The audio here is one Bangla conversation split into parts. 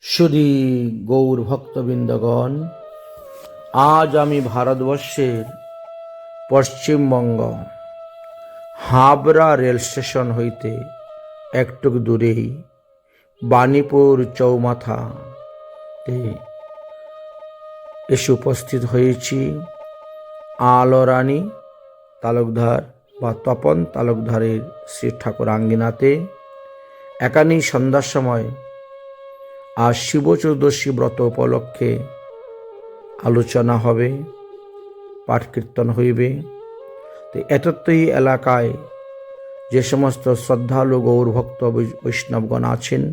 সুধী গৌর ভক্তবৃন্দগণ, আজ আমি ভারতবর্ষের পশ্চিমবঙ্গ হাবড়া রেল স্টেশন হইতে একটুক দূরেই বাণীপুর চৌমাথাতে এসে উপস্থিত হয়েছি আলোরানী তালুকদার বা তপন তালুকদারের শ্রী ঠাকুর আঙ্গিনাতে। এখানেই সন্ধ্যার সময় আজ শিব চতুর্দশী ব্রত উপলক্ষে আলোচনা হবে, পাঠ কীর্তন হইবে। তো এতত্রই এলাকায় যে সমস্ত শ্রদ্ধালু গৌরভক্ত বৈষ্ণবগণ আছেন,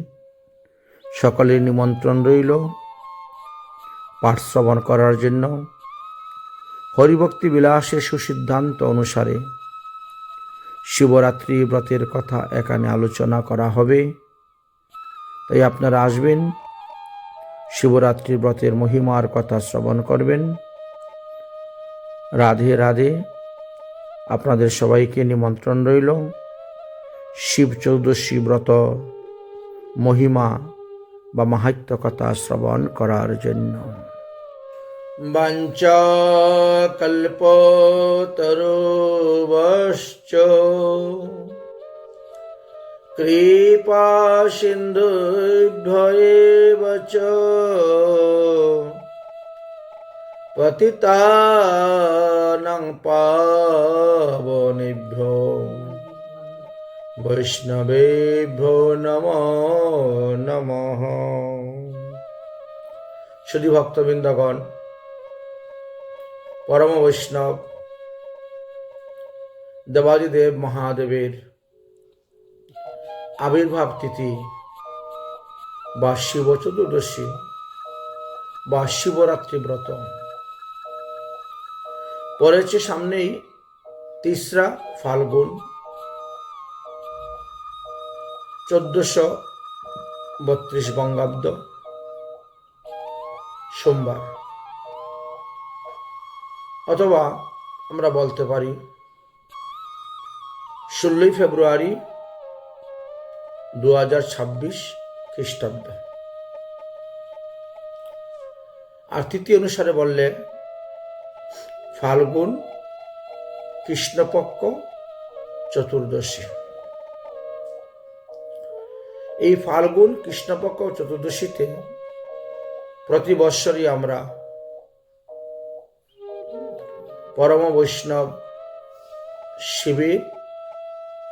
সকলের নিমন্ত্রণ রইল পাঠ শ্রবণ করার জন্য। হরিভক্তি বিলাসের সুসিদ্ধান্ত অনুসারে শিবরাত্রি ব্রতের কথা এখানে আলোচনা করা হবে। তাই আপনারা আসবেন, শিবরাত্রি ব্রতের মহিমার কথা শ্রবণ করবেন। রাধে রাধে, আপনাদের সবাইকে নিমন্ত্রণ রইল শিব চৌদশী ব্রত মহিমা বা মাহাত্ম্য কথা শ্রবণ করার জন্য। বাঞ্ছা কল্পতরুভ্যশ্চ কৃপা সিন্ধুভ্যো এব চ পতিতানাং পাবনেভ্যো বৈষ্ণবেভ্যো নমো নমঃ। সুধী ভক্তবৃন্দগণ, পরম বৈষ্ণব দেবাদিদেব মহাদেবের আবির্ভাব তিথি বা শিব চতুর্দশী বা শিবরাত্রি ব্রত পড়েছে সামনেই 3রা ফাল্গুন 1432 বঙ্গাব্দ সোমবার, অথবা আমরা বলতে পারি 16 ফেব্রুয়ারি 2026 খ্রিস্টাব্দ। আর তিথি অনুসারে বললে ফাল্গুন কৃষ্ণপক্ষ চতুর্দশী। এই ফাল্গুন কৃষ্ণপক্ষ চতুর্দশীতে প্রতি বৎসরই আমরা পরম বৈষ্ণব শিবের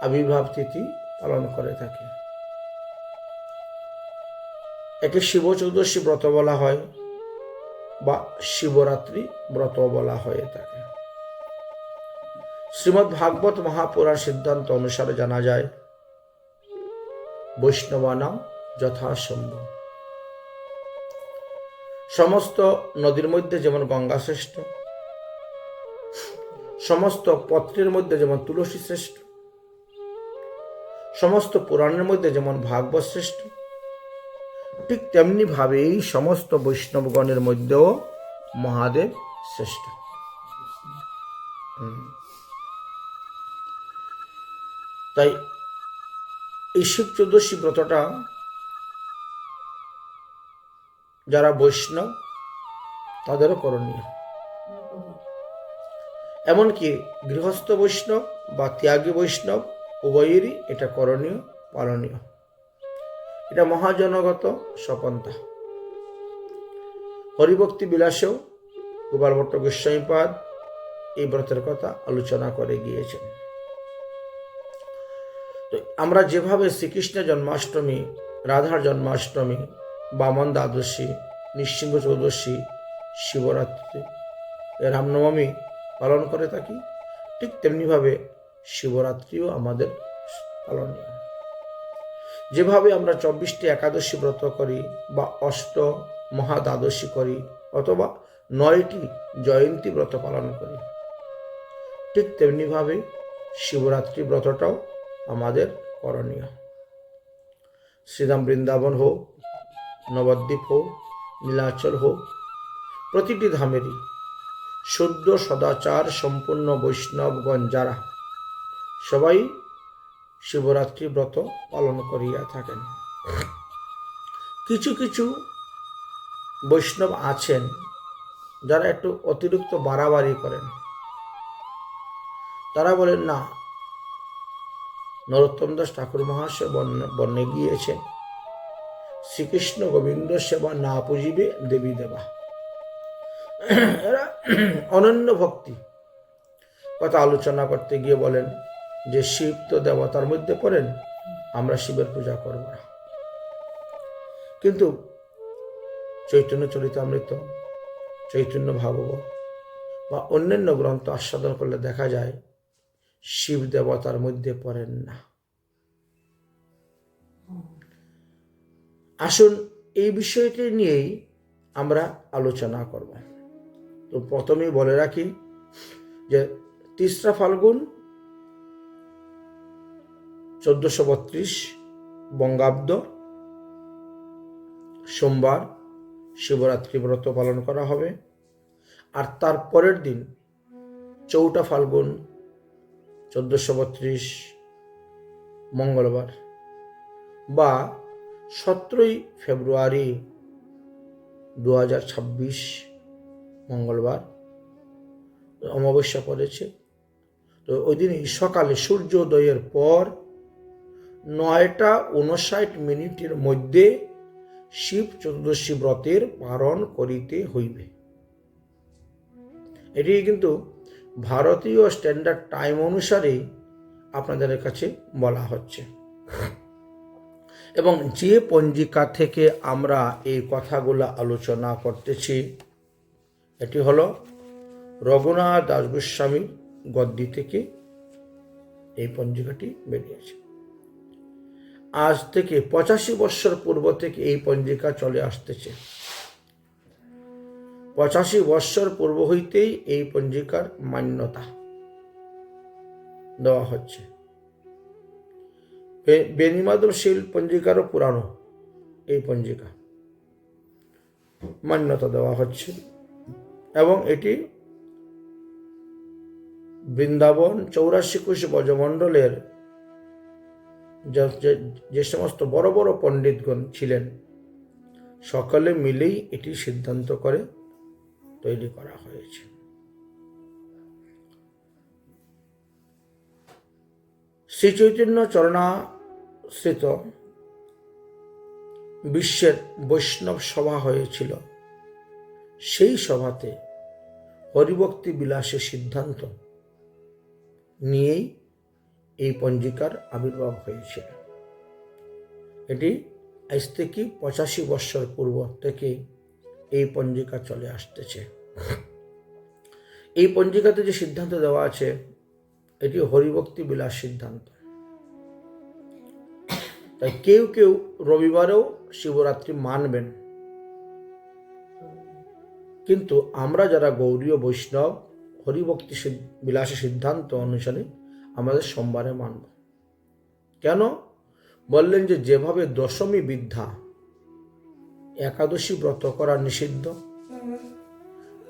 আবির্ভাব তিথি পালন করে থাকি। একে শিব চৌদশী ব্রত বলা হয় বা শিবরাত্রি ব্রত বলা হয়ে থাকে। শ্রীমদ্ ভাগবত মহাপুরাণ সিদ্ধান্ত অনুসারে জানা যায়, বৈষ্ণবানাম যথাসম্ভব। সমস্ত নদীর মধ্যে যেমন গঙ্গা শ্রেষ্ঠ, সমস্ত পত্রের মধ্যে যেমন তুলসী শ্রেষ্ঠ, সমস্ত পুরাণের মধ্যে যেমন ভাগবত শ্রেষ্ঠ, ঠিক তেমনি ভাবেই সমস্ত বৈষ্ণবগণের মধ্যেও মহাদেব শ্রেষ্ঠ। তাই এই শিব চতুর্দশী ব্রতটা যারা বৈষ্ণব তাদেরও করণীয়। এমনকি গৃহস্থ বৈষ্ণব বা ত্যাগী বৈষ্ণব উভয়েরই এটা করণীয়, পালনীয়। এটা মহাজনগত স্বপন্থা। হরিভক্তি বিলাসেও গোপাল ভট্ট গোস্বামীপাদ এই ব্রতের কথা আলোচনা করে গিয়েছেন। তো আমরা যেভাবে শ্রীকৃষ্ণের জন্মাষ্টমী, রাধার জন্মাষ্টমী, বামন দ্বাদশী, নৃসিংহ চৌদশী, শিবরাত্রি, রামনবমী পালন করে থাকি, ঠিক তেমনিভাবে শিবরাত্রিও আমাদের পালনীয়। যেভাবে আমরা 24টি একাদশী ব্রত করি বা অষ্ট মহাদ্বাদশী করি অথবা 9টি জয়ন্তী ব্রত পালন করি, ঠিক তেমনিভাবে শিবরাত্রি ব্রতটাও আমাদের করণীয়। শ্রীধাম বৃন্দাবন হোক, নবদ্বীপ হোক, নীলাচল হোক, প্রতিটি ধামেরই শুদ্ধ সদাচার সম্পূর্ণ বৈষ্ণবগণ যারা, সবাই শিবরাত্রি ব্রত পালন করিয়া থাকেন। কিছু কিছু বৈষ্ণব আছেন যারা একটু অতিরিক্ত বাড়াবাড়ি করেন। তারা বলেন না, নরোত্তম দাস ঠাকুর মহাশয় বর্ণে গিয়েছেন, শ্রীকৃষ্ণ গোবিন্দ সেবা না পুজিবে দেবী দেবা। এরা অনন্য ভক্তি কথা আলোচনা করতে গিয়ে বলেন যে শিব তো দেবতার মধ্যে পড়েন, আমরা শিবের পূজা করব না। কিন্তু চৈতন্য চরিতামৃত, চৈতন্য ভাগবত বা অন্যান্য গ্রন্থ আস্বাদন করলে দেখা যায় শিব দেবতার মধ্যে পড়েন না। আসুন এই বিষয়টি নিয়েই আমরা আলোচনা করব। তো প্রথমেই বলে রাখি যে 3রা ফাল্গুন 1432 বঙ্গাব্দ সোমবার শিবরাত্রি ব্রত পালন করা হবে। আর তার পরের দিন 4টা ফাল্গুন 1432 মঙ্গলবার বা 17ই ফেব্রুয়ারি 2026 মঙ্গলবার অমাবস্যা পড়েছে। তো ওই দিনই সকালে সূর্যোদয়ের পর 9:59 মধ্যে শিব চতুর্দশী ব্রতের পালন করিতে হইবে। এটি কিন্তু ভারতীয় স্ট্যান্ডার্ড টাইম অনুসারে আপনাদের কাছে বলা হচ্ছে। এবং যে পঞ্জিকা থেকে আমরা এই কথাগুলো আলোচনা করতেছি এটি হলো রঘুনাথ দাস গোস্বামীর গদ্দি থেকে এই পঞ্জিকাটি বেরিয়েছে। আজ থেকে 85 বৎসর পূর্ব থেকে এই পঞ্জিকা চলে আসতেছে। 85 বৎসর পূর্ব হইতেই এই পঞ্জিকার মান্যতা দেওয়া হচ্ছে। বেনিমাধব শীল পঞ্জিকারও পুরানো এই পঞ্জিকা মান্যতা দেওয়া হচ্ছে। এবং এটি বৃন্দাবন 84 কোশ ব্রজমণ্ডলের যে সমস্ত বড় বড় পণ্ডিতগণ ছিলেন সকলে মিলেই এটি সিদ্ধান্ত করে তৈরি করা হয়েছে। শ্রী চৈতন্য চরণাশ্রিত বিশ্বের বৈষ্ণব সভা হয়েছিল। সেই সভাতে হরিভক্তি বিলাসের সিদ্ধান্ত নিয়েই এই পঞ্জিকার আবির্ভাব হয়েছিল। এটি আজ থেকে 85 বৎসর পূর্ব থেকে এই পঞ্জিকা চলে আসতেছে। এই পঞ্জিকাতে যে সিদ্ধান্ত দেওয়া আছে এটি হরিভক্তি বিলাস সিদ্ধান্ত। তাই কেউ কেউ রবিবারেও শিবরাত্রি মানবেন, কিন্তু আমরা যারা গৌড়ীয় বৈষ্ণব হরিভক্তি বিলাসের সিদ্ধান্ত অনুসারে আমাদের সোমবারে মানব। কেন বললেন যে যেভাবে দশমী বিদ্যা একাদশী ব্রত করা নিষিদ্ধ,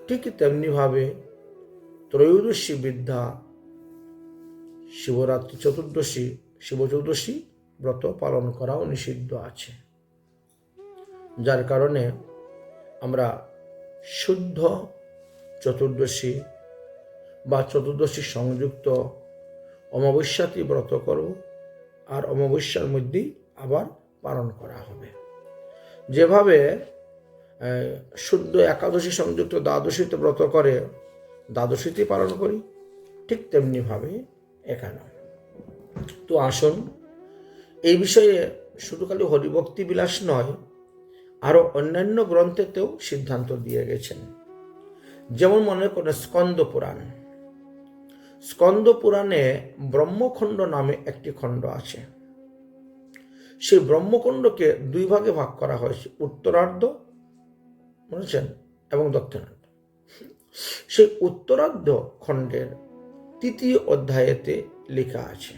ঠিক তেমনিভাবে ত্রয়োদশী বিদ্যা শিবরাত্রি চতুর্দশী শিব চতুর্দশী ব্রত পালন করাও নিষিদ্ধ আছে। যার কারণে আমরা শুদ্ধ চতুর্দশী বা চতুর্দশী সংযুক্ত অমাবস্যাতে ব্রত করব, আর অমাবস্যার মধ্যেই আবার পালন করা হবে। যেভাবে শুদ্ধ একাদশী সংযুক্ত দ্বাদশীতে ব্রত করে দ্বাদশীতে পালন করি, ঠিক তেমনিভাবে এখানে। তো আসুন এই বিষয়ে শুধু খালি হরিভক্তি বিলাস নয়, আরো অন্যান্য গ্রন্থেতেও সিদ্ধান্ত দিয়ে গেছেন। যেমন মনে করেন স্কন্দ পুরাণ। স্কন্দ পুরাণে ব্রহ্মখণ্ড নামে একটি খণ্ড আছে। সেই ব্রহ্মখণ্ডকে 2 ভাগে ভাগ করা হয়েছে, উত্তরার্ধ বুঝেছেন এবং দক্ষিণার্ধ। সেই উত্তরার্ধ খণ্ডের 3য় অধ্যায়েতে লেখা আছে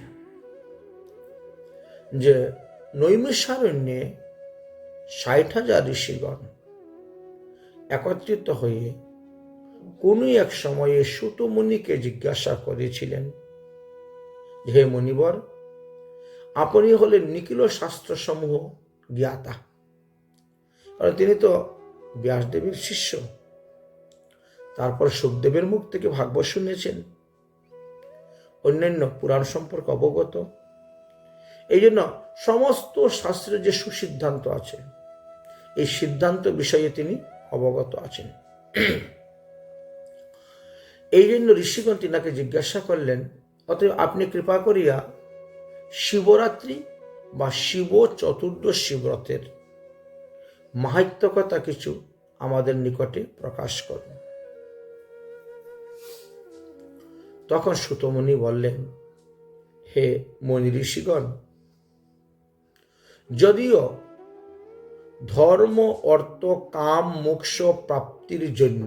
যে নৈমিষারণ্যে 60,000 ঋষিগণ একত্রিত হয়ে কোনো এক সময়ে সুত মুনিকে জিজ্ঞাসা করেছিলেন, হে মুনিবর, আপনি হলেন নিখিল শাস্ত্রসমূহ জ্ঞাতা, কারণ তিনি তো ব্যাসদেবের শিষ্য। তারপর সুখদেবের মুখ থেকে ভাগবত শুনেছেন, অন্যান্য পুরাণ সম্পর্কে অবগত। এই জন্য সমস্ত শাস্ত্রের যে সুসিদ্ধান্ত আছে, এই সিদ্ধান্ত বিষয়ে তিনি অবগত আছেন। এই জন্য ঋষিগণ তিনাকে জিজ্ঞাসা করলেন, অতএব আপনি কৃপা করিয়া শিবরাত্রি বা শিব চতুর্দশী ব্রতের মাহাত্ম্য কথা কিছু আমাদের নিকটে প্রকাশ করুন। তখন সুতমুনি বললেন, হে মুনি ঋষিগণ, যদিও ধর্ম অর্থ কাম মোক্ষ প্রাপ্তির জন্য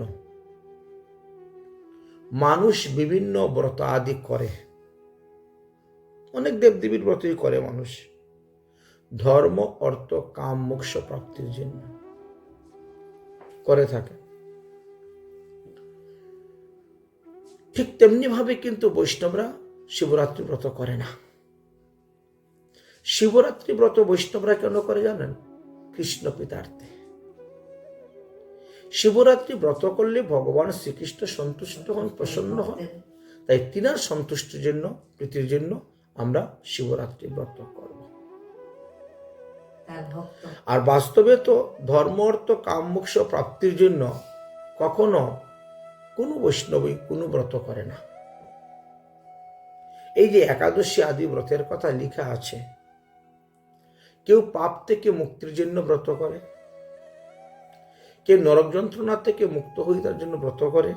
মানুষ বিভিন্ন ব্রত আদি করে, অনেক দেবদেবীর ব্রতই করে মানুষ ধর্ম অর্থ কাম মোক্ষ প্রাপ্তির জন্য করে থাকে, ঠিক তেমনি ভাবে কিন্তু বৈষ্ণবরা শিবরাত্রি ব্রত করে না। শিবরাত্রি ব্রত বৈষ্ণবরা কেন করে জানেন? কৃষ্ণ পিতার্থে। শিবরাত্রি ব্রত করলে ভগবান শ্রীকৃষ্ণ সন্তুষ্ট হন, প্রসন্ন হন। তাই তিনার সন্তুষ্টির জন্য, প্রীতির জন্য আমরা শিবরাত্রি ব্রত করব। আর বাস্তবে তো ধর্ম অর্থ কাম মোক্ষ প্রাপ্তির জন্য কখনো কোনো বৈষ্ণবই কোনো ব্রত করে না। এই যে একাদশী আদি ব্রতের কথা লেখা আছে, কেউ পাপ থেকে মুক্তির জন্য ব্রত করে, কেউ নরক যন্ত্রণা থেকে মুক্ত হয়ে তার জন্য ব্রত করে,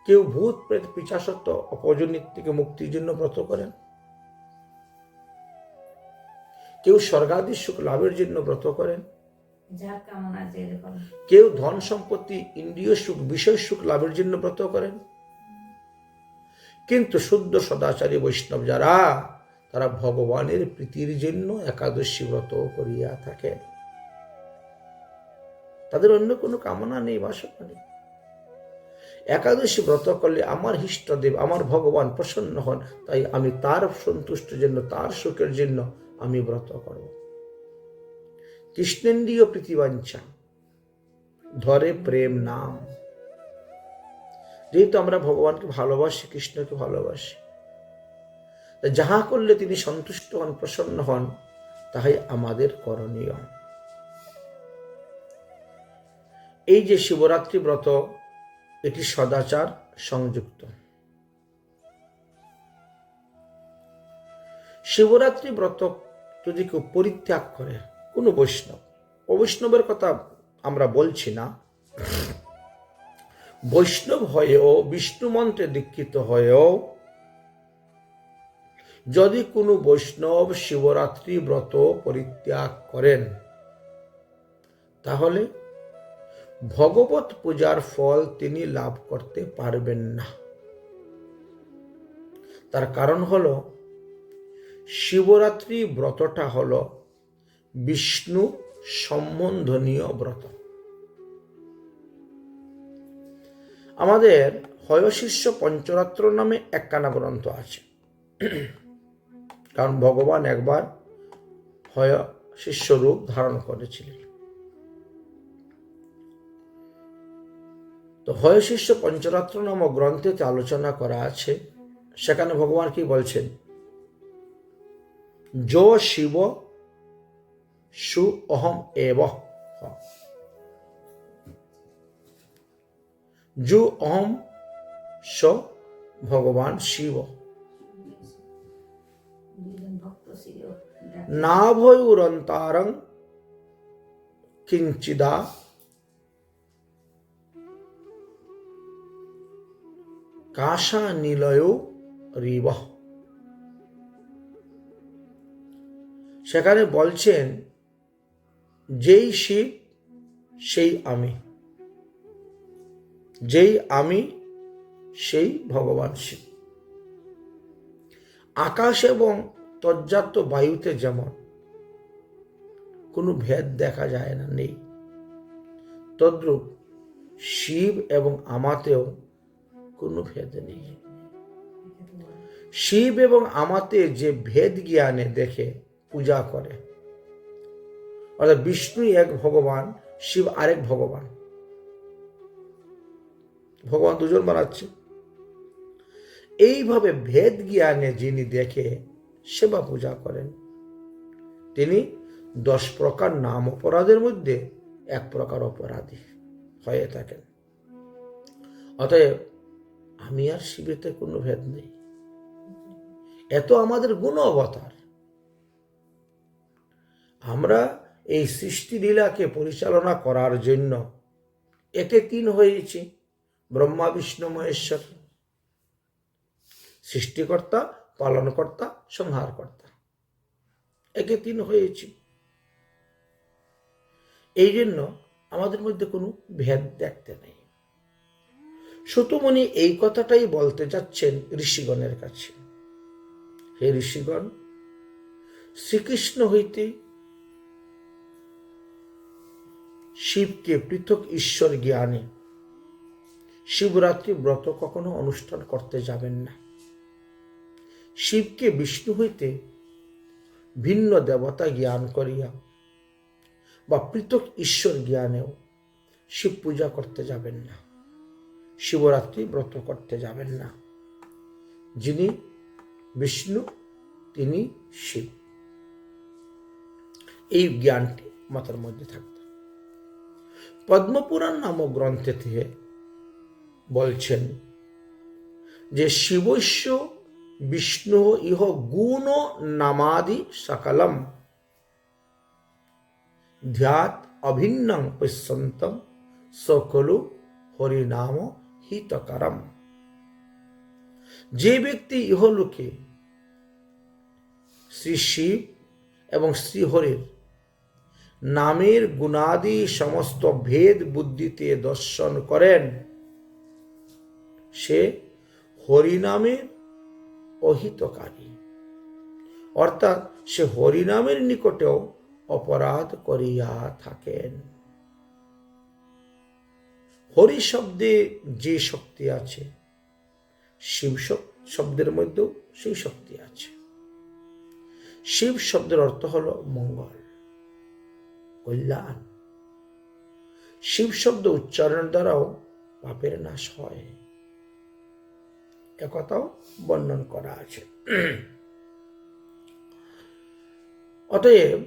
কেউ ভূত প্রেত পিশাচত্ব অপজনিত থেকে মুক্তির জন্য ব্রত করেন, কেউ স্বর্গাদি সুখ লাভের জন্য ব্রত করেন, কেউ ধন সম্পত্তি ইন্দ্রিয় সুখ বিষয় সুখ লাভের জন্য ব্রত করেন। কিন্তু শুদ্ধ সদাচারী বৈষ্ণব যারা, তারা ভগবানের প্রীতির জন্য একাদশী ব্রত করিয়া থাকেন। তাদের অন্য কোনো কামনা নেই, বাসনা নেই। একাদশী ব্রত করলে আমার ইষ্টদেব, আমার ভগবান প্রসন্ন হন, তাই আমি তার সন্তুষ্টির জন্য, তার সুখের জন্য আমি ব্রত করব। কৃষ্ণেন্দ্রীয় প্রীতিবাঞ্ছা ধরে প্রেম নাম। যেহেতু আমরা ভগবানকে ভালোবাসি, কৃষ্ণকে ভালোবাসি, যাহা করলে তিনি সন্তুষ্ট হন, প্রসন্ন হন, তাহাই আমাদের করণীয়। এই যে শিবরাত্রি ব্রত, এটি সদাচার সংযুক্ত। শিবরাত্রি ব্রত যদি কেউ পরিত্যাগ করে, কোনো বৈষ্ণব, অবৈষ্ণবের কথা আমরা বলছি না, বৈষ্ণব হয়েও বিষ্ণু মন্ত্রে দীক্ষিত হয়েও যদি কোনো বৈষ্ণব শিবরাত্রি ব্রত পরিত্যাগ করেন, তাহলে ভগবত পূজার ফল তিনি লাভ করতে পারবেন না। তার কারণ হলো, শিবরাত্রি ব্রতটা হলো বিষ্ণু সম্বন্ধনীয় ব্রত। আমাদের হয়শিষ্য পঞ্চরাত্র নামে একখানা গ্রন্থ আছে, কারণ ভগবান একবার হয়শিষ্য রূপ ধারণ করেছিলেন। তো হয়শিষ্য পঞ্চরাত্র নামক গ্রন্থেতে আলোচনা করা আছে, সেখানে ভগবান কি বলছেন? যো শিব সু অহম এব, যু অহম স ভগবান শিব, না ভয়ুরন্তরং কিঞ্চিদা কাশা নিলয় রিব। সেখানে বলছেন, যেই শিব সেই আমি, যেই আমি সেই ভগবান শিব। আকাশ এবং তজ্জাত বায়ুতে যেমন কোনো ভেদ দেখা যায় না, নেই, তদ্রূপ শিব এবং আমাতেও কোনো ভেদ নেই। শিব এবং আমাতে যে ভেদ জ্ঞানে দেখে পূজা করে, অর্থাৎ বিষ্ণু এক ভগবান, শিব আরেক ভগবান, ভগবান দুজন বানাচ্ছে। এইভাবে ভেদ জ্ঞানে যিনি দেখে সেবা পূজা করেন, তিনি 10 প্রকার নাম অপরাধের মধ্যে 1 প্রকার অপরাধী হয়ে থাকেন। অতএব আমি আর শিবেতে কোনো ভেদ নেই। এত আমাদের গুণ অবতার। আমরা এই সৃষ্টি লীলাকে পরিচালনা করার জন্য একে 3 হয়েছি, ব্রহ্মা বিষ্ণু মহেশ্বর, সৃষ্টিকর্তা, পালনকর্তা, সংহারকর্তা, একে 3 হয়েছি। এই জন্য আমাদের মধ্যে কোনো ভেদ দেখতে নেই। সুতমণি এই কথাটাই বলতে যাচ্ছেন ঋষিগণের কাছে। হে ঋষিগণ, শ্রীকৃষ্ণ হইতে শিবকে পৃথক ঈশ্বর জ্ঞানে শিবরাত্রি ব্রত কখনো অনুষ্ঠান করতে যাবেন না। শিবকে বিষ্ণু হইতে ভিন্ন দেবতা জ্ঞান করিয়া বা পৃথক ঈশ্বর জ্ঞানেও শিব পূজা করতে যাবেন না, শিবরাত্রি ব্রত করতে যাবেন না। যিনি বিষ্ণু তিনি শিব, এই জ্ঞানটি মাথার মধ্যে থাকবে। পদ্মপুরাণ নামক গ্রন্থে থেকে বলছেন যে শিবস্য বিষ্ণু ইহ গুণ নামাদি সকলম ধ্যাত অভিন্নং পশ্যন্তম সকলু হরিনাম হিতকরম। যে ব্যক্তি ইহলোকে শ্রী শিব এবং শ্রীহরির নামের গুণাদি সমস্ত ভেদ বুদ্ধিতে দর্শন করেন, সে হরিনামের অহিতকারী, অর্থাৎ সে হরিনামের নিকটেও অপরাধ করিয়া থাকেন। হরি শব্দে যে শক্তি আছে, শিব শব্দের মধ্যেও সেই শক্তি আছে। শিব শব্দের অর্থ হল মঙ্গল, কল্যাণ। শিব শব্দ উচ্চারণ দ্বারাও পাপের নাশ হয়, একথাও বর্ণন করা আছে। অতএব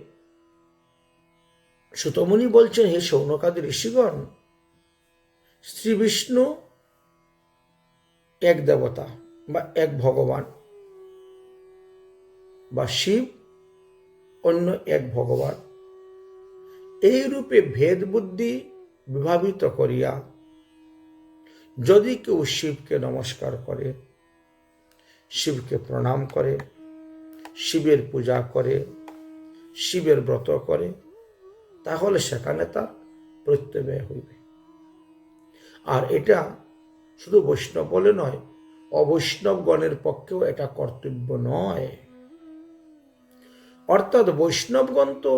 সুতমুনি বলছেন, হে শৌনকাদি ঋষিগণ, শ্রী বিষ্ণু এক দেবতা বা এক ভগবান, বা শিব অন্য এক ভগবান, এই রূপে ভেদ বুদ্ধি বিভাবিত করিয়া যদি কেউ শিবকে নমস্কার করে, শিবকে প্রণাম করে, শিবের পূজা করে, শিবের ব্রত করে, তাহলে সেখানে তার প্রত্যয় হইবে। আর এটা শুধু বৈষ্ণব বলে নয়, অবৈষ্ণবগণের পক্ষেও এটা কর্তব্য নয়। অর্থাৎ বৈষ্ণবগণ তো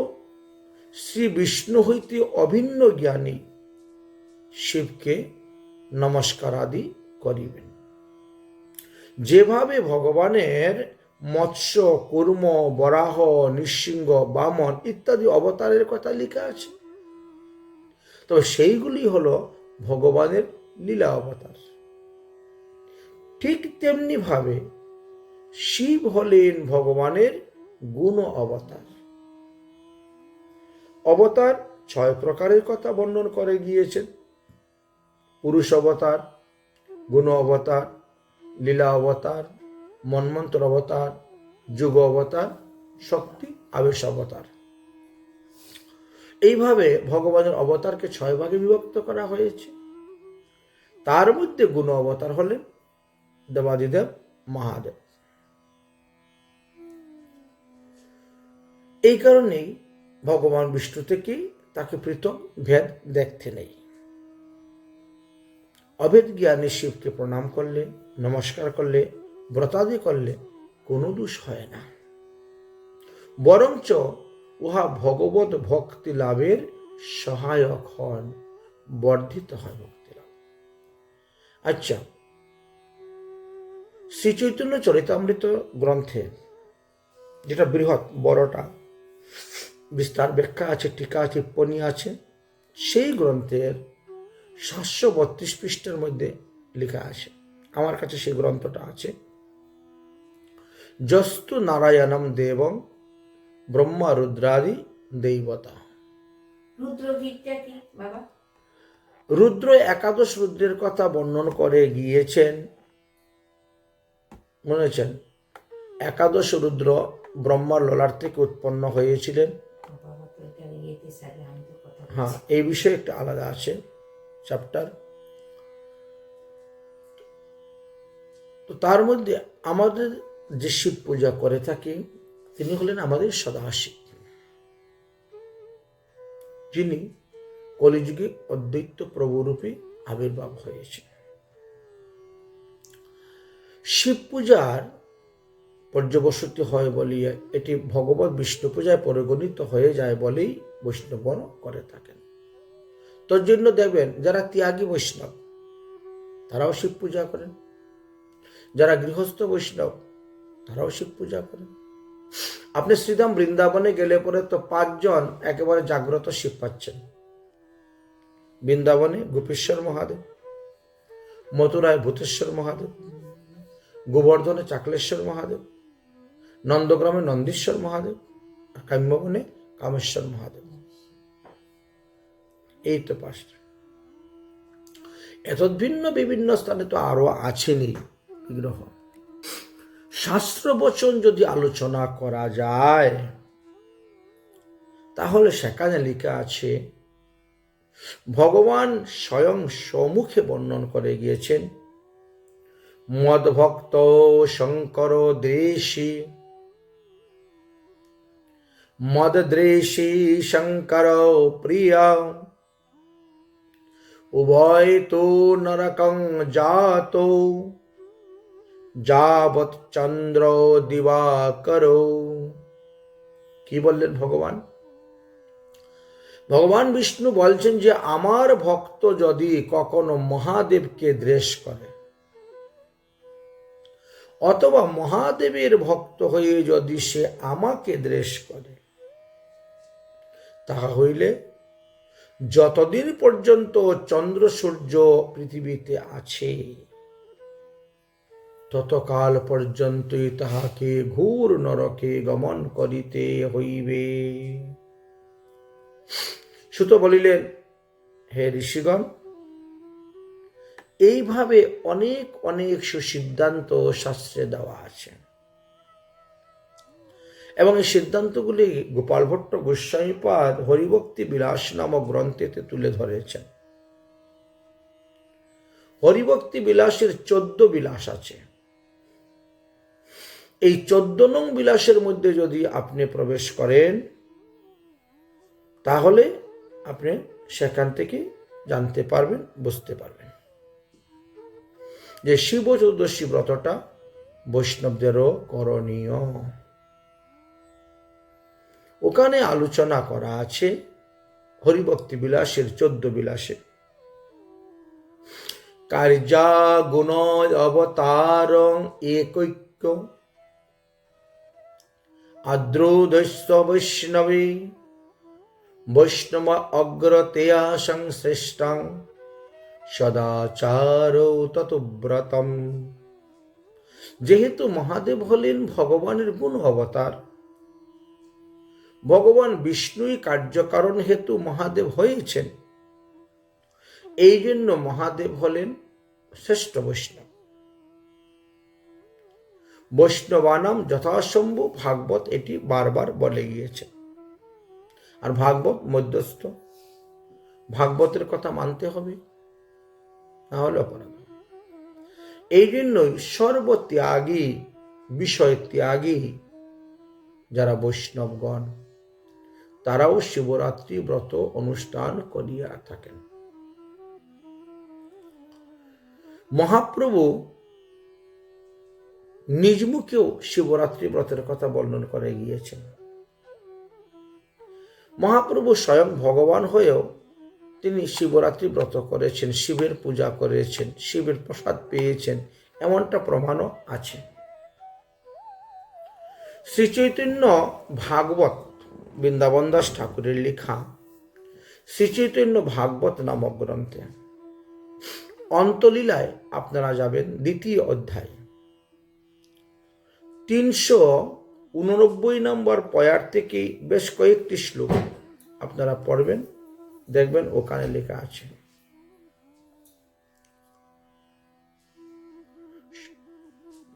শ্রী বিষ্ণু হইতে অভিন্ন জ্ঞানী শিবকে নমস্কার আদি করিবেন। যেভাবে ভগবানের মৎস্য, কুর্ম, বরাহ, নৃসিংহ, বামন ইত্যাদি অবতারের কথা লেখা আছে, তবে সেইগুলি হলো ভগবানের লীলা অবতার। ঠিক তেমনি ভাবে শিব হলেন ভগবানের গুণ অবতার। অবতার 6 প্রকারের কথা বর্ণন করে গিয়েছেন: পুরুষ অবতার, গুণ অবতার, লীলা অবতার, মন্বন্তর অবতার, যুগ অবতার, শক্তি আবেশ অবতার। এইভাবে ভগবানের অবতারকে 6 ভাগে বিভক্ত করা হয়েছে। তার মধ্যে গুণ অবতার হলেন দেবাদিদেব মহাদেব। এই কারণেই ভগবান বিষ্ণু থেকে তাকে পৃথক ভেদ দেখতে নেই। অভেদ জ্ঞানী শিবকে প্রণাম করলে, নমস্কার করলে, ব্রতাদি করলে কোনো দোষ হয় না, বরঞ্চ উহা ভগবত ভক্তি লাভের সহায়ক হন, বর্ধিত হয় ভক্তি লাভ। আচ্ছা, শ্রী চৈতন্য চরিতামৃত গ্রন্থে, যেটা বৃহৎ বড়টা, বিস্তার ব্যাখ্যা আছে, টিকা টিপ্পণী আছে। সেই গ্রন্থের 732 পৃষ্ঠার মধ্যে লেখা আছে, আমার কাছে সেই গ্রন্থটা আছে। যস্তু নারায়ণম দেবং ব্রহ্মা রুদ্রাদি দেবতা। রুদ্র একাদশ রুদ্রের কথা বর্ণন করে গিয়েছেন, মনে আছেন? একাদশ রুদ্র ব্রহ্মার ললাট থেকে উৎপন্ন হয়েছিলেন। হ্যাঁ, এই বিষয়ে একটা আলাদা আছে চ্যাপ্টার। তো তার মধ্যে আমাদের যে শিব পূজা করে থাকি, তিনি হলেন আমাদের সদাশিব, যিনি কলিযুগে অদ্বৈত প্রভুরূপে আবির্ভাব হয়েছে। শিব পূজার পর্যবসতি হয় বলি এটি ভগবত বিষ্ণু পূজায় পরিগণিত হয়ে যায় বলেই বৈষ্ণবগণ করে থাকেন। তোর জন্য দেখবেন যারা ত্যাগী বৈষ্ণব তারাও শিব পূজা করেন, যারা গৃহস্থ বৈষ্ণব তারাও শিব পূজা করেন। আপনি শ্রীধাম বৃন্দাবনে গেলে পরে তো 5 জন একেবারে জাগ্রত শিব পাচ্ছেন। বৃন্দাবনে গোপেশ্বর মহাদেব, মথুরায় ভূতেশ্বর মহাদেব, গোবর্ধনে চাকলেশ্বর মহাদেব, নন্দগ্রামে নন্দীশ্বর মহাদেব, আর কাম্যবনে কামেশ্বর মহাদেব। এই তো 5টা। এত ভিন্ন বিভিন্ন স্থানে তো আরো আছেনই বিগ্রহ। শাস্ত্র বচন যদি আলোচনা করা যায় তাহলে সেখানে লেখা আছে, ভগবান স্বয়ং সম্মুখে বর্ণন করে গিয়েছেন, মদ্ভক্ত শঙ্কর দ্বেষী, মদ্দ্বেষী শঙ্কর প্রিয়, উভয় তো নরকং জাত, যাবৎ চন্দ্র দিবাকর। কি বললেন ভগবান? ভগবান বিষ্ণু বলছেন যে আমার ভক্ত যদি কখনো মহাদেবকে দ্বেষ করে, অথবা মহাদেবের ভক্ত হয়ে যদি সে আমাকে দ্বেষ করে, তাহা হইলে যতদিন পর্যন্ত চন্দ্র সূর্য পৃথিবীতে আছে ততকাল পর্যন্তই তাহাকে ঘোর নরকে গমন করিতে হইবে। সুত বলিলেন, হে ঋষিগণ, এইভাবে অনেক অনেক সুসিদ্ধান্ত শাস্ত্রে দেওয়া আছে, এবং এই সিদ্ধান্তগুলি গোপাল ভট্ট গোস্বামীপাদ হরিভক্তি বিলাস নামক গ্রন্থেতে তুলে ধরেছেন। হরিভক্তি বিলাসের 14 বিলাস আছে। এই 14 নং বিলাসের মধ্যে যদি আপনি প্রবেশ করেন তাহলে আপনি সেখান থেকে জানতে পারবেন, বুঝতে পারবেন যে শিব চতুর্দশী ব্রতটা বৈষ্ণবদেরও করণীয়। ওখানে আলোচনা করা আছে হরিভক্তি বিলাসের 14 বিলাসে। কার্যা গুণ অবতারং একৈক্য আদ্রৌদস্য বৈষ্ণবে বৈষ্ণব অগ্রতেয়া সংশ্রেষ্টাং সদাচার ততুব্রতম। যেহেতু মহাদেব হলেন ভগবানের গুণ অবতার, ভগবান বিষ্ণুই কার্যকারণ হেতু মহাদেব হয়েছেন, এই জন্য মহাদেব হলেন শ্রেষ্ঠ বৈষ্ণব। বৈষ্ণবানাম যথাসম্ভব ভাগবত এটি বারবার বলে গিয়েছে। আর ভাগবত মধ্যস্থ, ভাগবতের কথা মানতে হবে, না হলে অপরাধ। এই জন্যই সর্বত্যাগী, বিষয় ত্যাগী যারা বৈষ্ণবগণ তারাও শিবরাত্রি ব্রত অনুষ্ঠান করিয়া থাকেন। মহাপ্রভু নিজ মুখেও শিবরাত্রি ব্রতের কথা বর্ণন করে গিয়েছেন। মহাপ্রভু স্বয়ং ভগবান হয়েও তিনি শিবরাত্রি ব্রত করেছেন, শিবের পূজা করেছেন, শিবের প্রসাদ পেয়েছেন, এমনটা প্রমাণও আছে। শ্রী চৈতন্য ভাগবত বৃন্দাবন দাস ঠাকুরের লেখা শ্রীচৈতন্য ভাগবত নামক গ্রন্থে অন্তলীলায় আপনারা যাবেন 2য় অধ্যায় 389 নম্বর পয়ার থেকে বেশ কয়েকটি শ্লোক আপনারা পড়বেন, দেখবেন ওখানে লেখা আছে।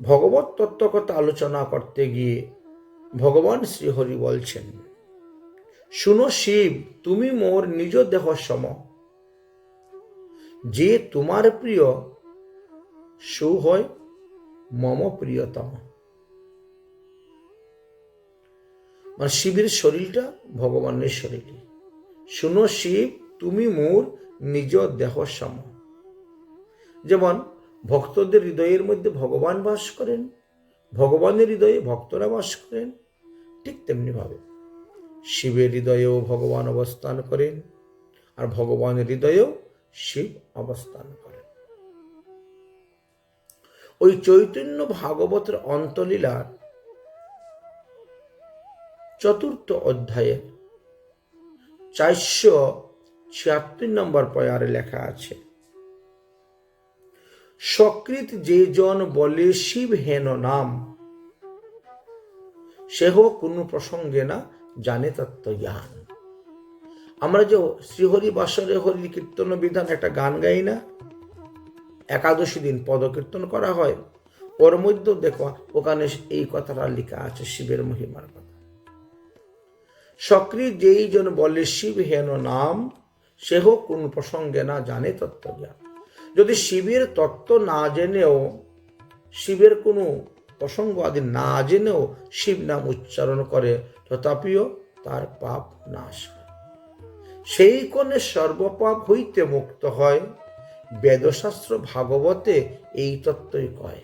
ভগবত তত্ত্বকথা আলোচনা করতে গিয়ে ভগবান শ্রীহরি বলছেন, শুনো শিব, তুমি মোর নিজ দেহ সম, যে তোমার প্রিয় সু হয় মম প্রিয়তম। মানে শিবের শরীরটা ভগবানের শরীর। শুনো শিব, তুমি মোর নিজ দেহ সম। যেমন ভক্তদের হৃদয়ের মধ্যে ভগবান বাস করেন, ভগবানের হৃদয়ে ভক্তরা বাস করেন, ঠিক তেমনি ভাবে শিবের হৃদয়েও ভগবান অবস্থান করেন, আর ভগবানের হৃদয়েও শিব অবস্থান করেন। ওই চৈতন্য ভাগবতের অন্তলীলার 4th অধ্যায়ে 476 নম্বর পয়ারে লেখা আছে, সকৃত যে জন বলে শিব হেন নাম, সেহ কোন প্রসঙ্গে না জানে তত্ত্ব জ্ঞান। আমরা যে শ্রীহরি বাসরে হরি কীর্তন বিধান একটা গান গাই না, একাদশী দিন পদকীর্তন করা হয়, ওর মধ্যেও দেখো ওখানে এই কথাটা লেখা আছে, শিবের মহিমার কথা। সকৃত যেই জন বলে শিব হেন নাম, সেহ কোন প্রসঙ্গে না জানে তত্ত্ব জ্ঞান। যদি শিবের তত্ত্ব না জেনেও, শিবের কোনো প্রসঙ্গ আদি না জেনেও শিব নাম উচ্চারণ করে, তথাপিও তার পাপ নাশ হয়। সেই কোণে সর্বপাপ হইতে মুক্ত হয়, বেদশাস্ত্র ভাগবতে এই তত্ত্বই কয়।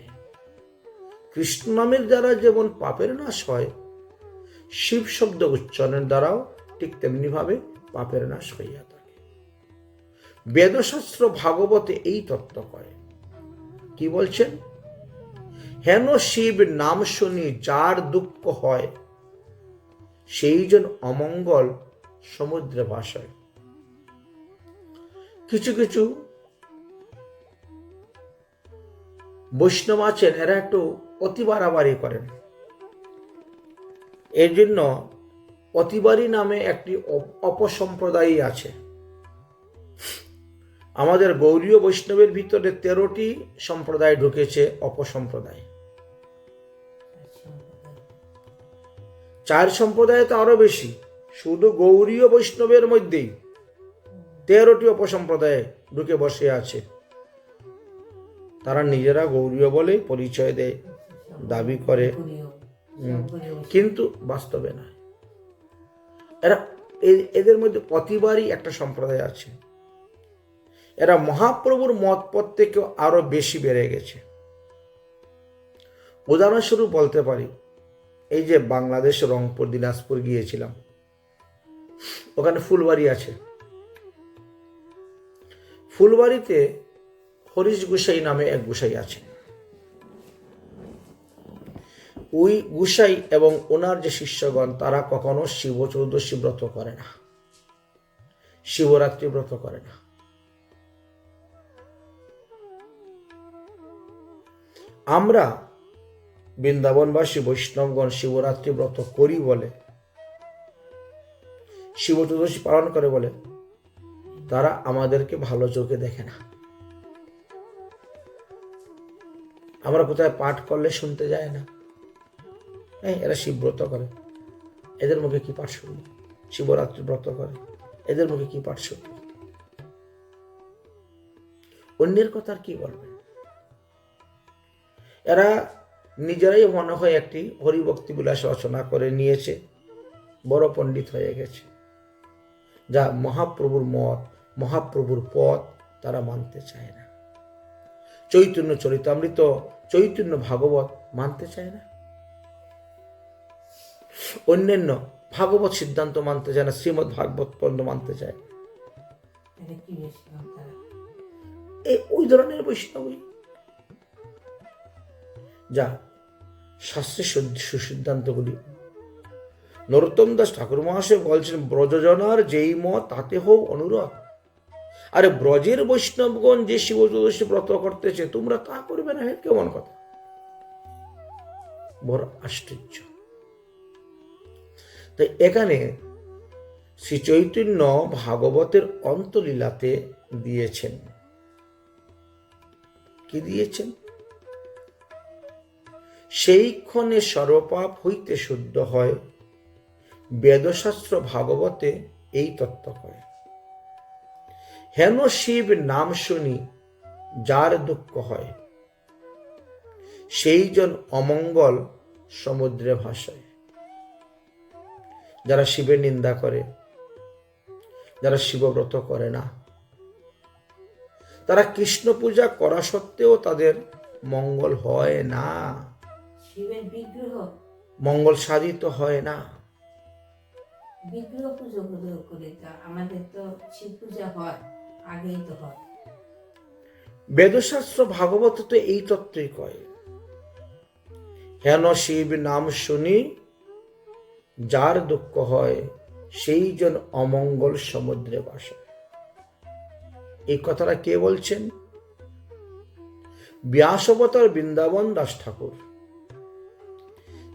কৃষ্ণ নামের দ্বারা যেমন পাপের নাশ হয়, শিব শব্দ উচ্চারণের দ্বারাও ঠিক তেমনি ভাবে পাপের নাশ হইয়া থাকে। বেদশাস্ত্র ভাগবতে এই তত্ত্ব কয়। কি বলছেন? হেন শিব নাম শুনি যার দুঃখ হয়, সেই জন অমঙ্গল সমুদ্রে ভাসায়। কিছু কিছু বৈষ্ণব আছেন, এরা একটু অতি বাড়াবাড়ি করেন। এর জন্য অতিবারী নামে একটি অপসম্প্রদায় আছে। আমাদের গৌড়ীয় বৈষ্ণবের ভিতরে 13টি সম্প্রদায় ঢুকেছে, অপসম্প্রদায়। 4 সম্প্রদায় তো আরো বেশি, শুধু গৌড়ীয় বৈষ্ণবের মধ্যেই 13টি অপসম্প্রদায় ঢুকে বসে আছে। তারা নিজেরা গৌড়ীয় বলে পরিচয় দেয়, দাবি করে, কিন্তু বাস্তবে না। এরা এদের মধ্যে অতিবারী একটা সম্প্রদায় আছে। এরা মহাপ্রভুর মত পথ থেকে আরো বেশি বেড়ে গেছে। উদাহরণস্বরূপ বলতে পারি, এই যে বাংলাদেশ রংপুর দিনাজপুর গিয়েছিলাম, ওখানে ফুলবাড়ি আছে। ফুলবাড়িতে হরিশ গোসাই নামে এক গোসাই আছে। ওই গোসাই এবং ওনার যে শিষ্যগণ, তারা কখনো শিব চতুর্দশী ব্রত করে না, শিবরাত্রি ব্রত করে না। আমরা বৃন্দাবনবাসী বৈষ্ণবগণ শিবরাত্রি ব্রত করি বলে, শিব চতুর্দশী পালন করে বলে, তারা আমাদেরকে ভালো চোখে দেখে না। আমরা কোথায় পাঠ করলে শুনতে যায় না, এরা শিব ব্রত করে, এদের মুখে কি পাঠ শুনবে? শিবরাত্রি ব্রত করে, এদের মুখে কি পাঠ শুনবে? অন্যের কথা আর কি বলবে? এরা নিজেরাই মনে হয় একটি হরিভক্তি বিলাস রচনা করে নিয়েছে, বড় পণ্ডিত হয়ে গেছে, যা মহাপ্রভুর মত, মহাপ্রভুর পথ তারা মানতে চায় না। চৈতন্য চরিতামৃত, চৈতন্য ভাগবত মানতে চায় না। অন্যান্য ভাগবত সিদ্ধান্ত মানতে চায় না, শ্রীমৎ ভাগবত পর্যন্ত মানতে চায়। ওই ধরনের বৈষ্ণবই যা শাস্ত্রের সুসিদ্ধান্তগুলি নরোত্তম দাস ঠাকুর মহাশয় বলছেন, ব্রজজনার যেই মত তাতে হোক অনুরোধ। আরে ব্রজের বৈষ্ণবগণ যে শিব চতুর্দশী ব্রত করতেছে, তোমরা তা করবে না? কেমন কথা! বড় আশ্চর্য। তাই এখানে শ্রী চৈতন্য ভাগবতের অন্তলীলাতে দিয়েছেন, কি দিয়েছেন? সেই ক্ষণে সর্বপাপ হইতে শুদ্ধ হয়, বেদশাস্ত্র ভাগবতে এই তত্ত্ব কয়। হেন শিব নাম শুনি যার দুঃখ হয়, সেই জন অমঙ্গল সমুদ্রে ভাসায়। যারা শিবের নিন্দা করে, যারা শিবব্রত করে না, তারা কৃষ্ণ পূজা করা সত্ত্বেও তাদের মঙ্গল হয় না, শিবের বিগ্রহ মঙ্গল সাধিত হয় না। বিগ্রহ পুজো করে, আমাদের তো শিব পূজা হয়, আগেই তো হয়। বেদশাস্ত্র ভাগবত তো এই তত্ত্বই কয়, হেন শিব নাম শুনি যার দুঃখ হয়, সেই জন অমঙ্গল সমুদ্রে ভাসায়। এই কথাটা কে বলছেন? ব্যাস অবতার বৃন্দাবন দাস ঠাকুর।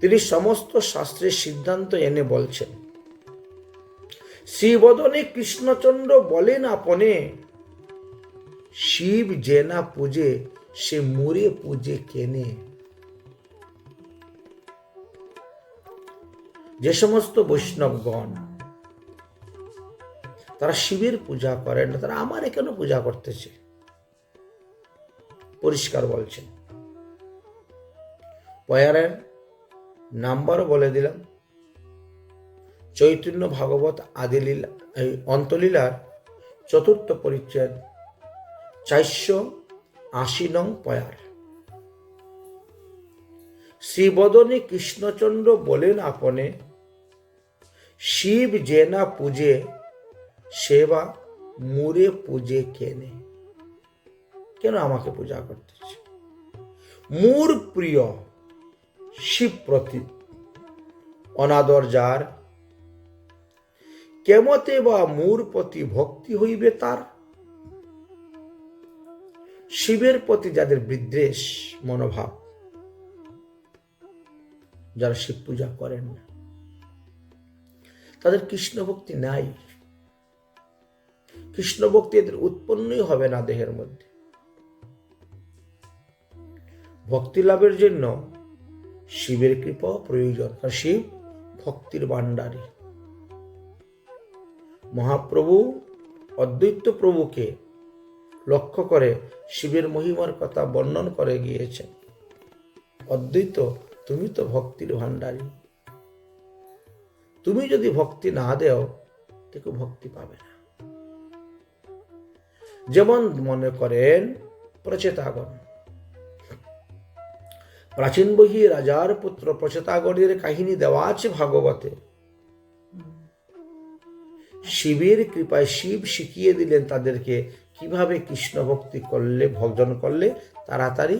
তিনি সমস্ত শাস্ত্রের সিদ্ধান্ত এনে বলছেন, শ্রীবদনে কৃষ্ণচন্দ্র বলেন আপনে, শিব যে না পূজে সে মুরে পূজে কেনে। যে সমস্ত বৈষ্ণবগণ তারা শিবের পূজা করেন না, তারা আমারে কেন পূজা করতেছে? পরিষ্কার বলছেন। পয়ারের নাম্বারও বলে দিলাম, চৈতন্য ভাগবত আদিলীলা অন্তলীলার 4th পরিচ্ছেদ 480 নং পয়ার। শ্রীবদনে কৃষ্ণচন্দ্র বলেন আপনে, শিব যে না পূজে সেবা মুরে পূজে কেনে। কেন আমাকে পূজা করতেছে? মূর প্রিয় শিব প্রতি অনাদর যার, কেমতে বা মূর প্রতি ভক্তি হইবে তার। শিবের প্রতি যাদের বিদ্বেষ মনোভাব, যারা শিব পূজা করেন না, তাদের কৃষ্ণ ভক্তি নাই। কৃষ্ণ ভক্তি এদের উৎপন্নই হবে না দেহের মধ্যে। ভক্তি লাভের জন্য শিবের কৃপা প্রয়োজন, কারণ শিব ভক্তির ভাণ্ডারী। মহাপ্রভু অদ্বৈত প্রভুকে লক্ষ্য করে শিবের মহিমার কথা বর্ণন করে গিয়েছেন। অদ্বৈত, তুমি তো ভক্তির ভাণ্ডারী, তুমি যদি ভক্তি না দেও তো ভক্তি পাবে না। যেমন মনে করেন প্রচেতাগণ, প্রাচীন বহি রাজার পুত্র প্রচেতাগণের কাহিনী দেওয়া আছে ভাগবতে। শিবের কৃপায় শিব শিখিয়ে দিলেন তাদেরকে কিভাবে কৃষ্ণ ভক্তি করলে, ভজন করলে তাড়াতাড়ি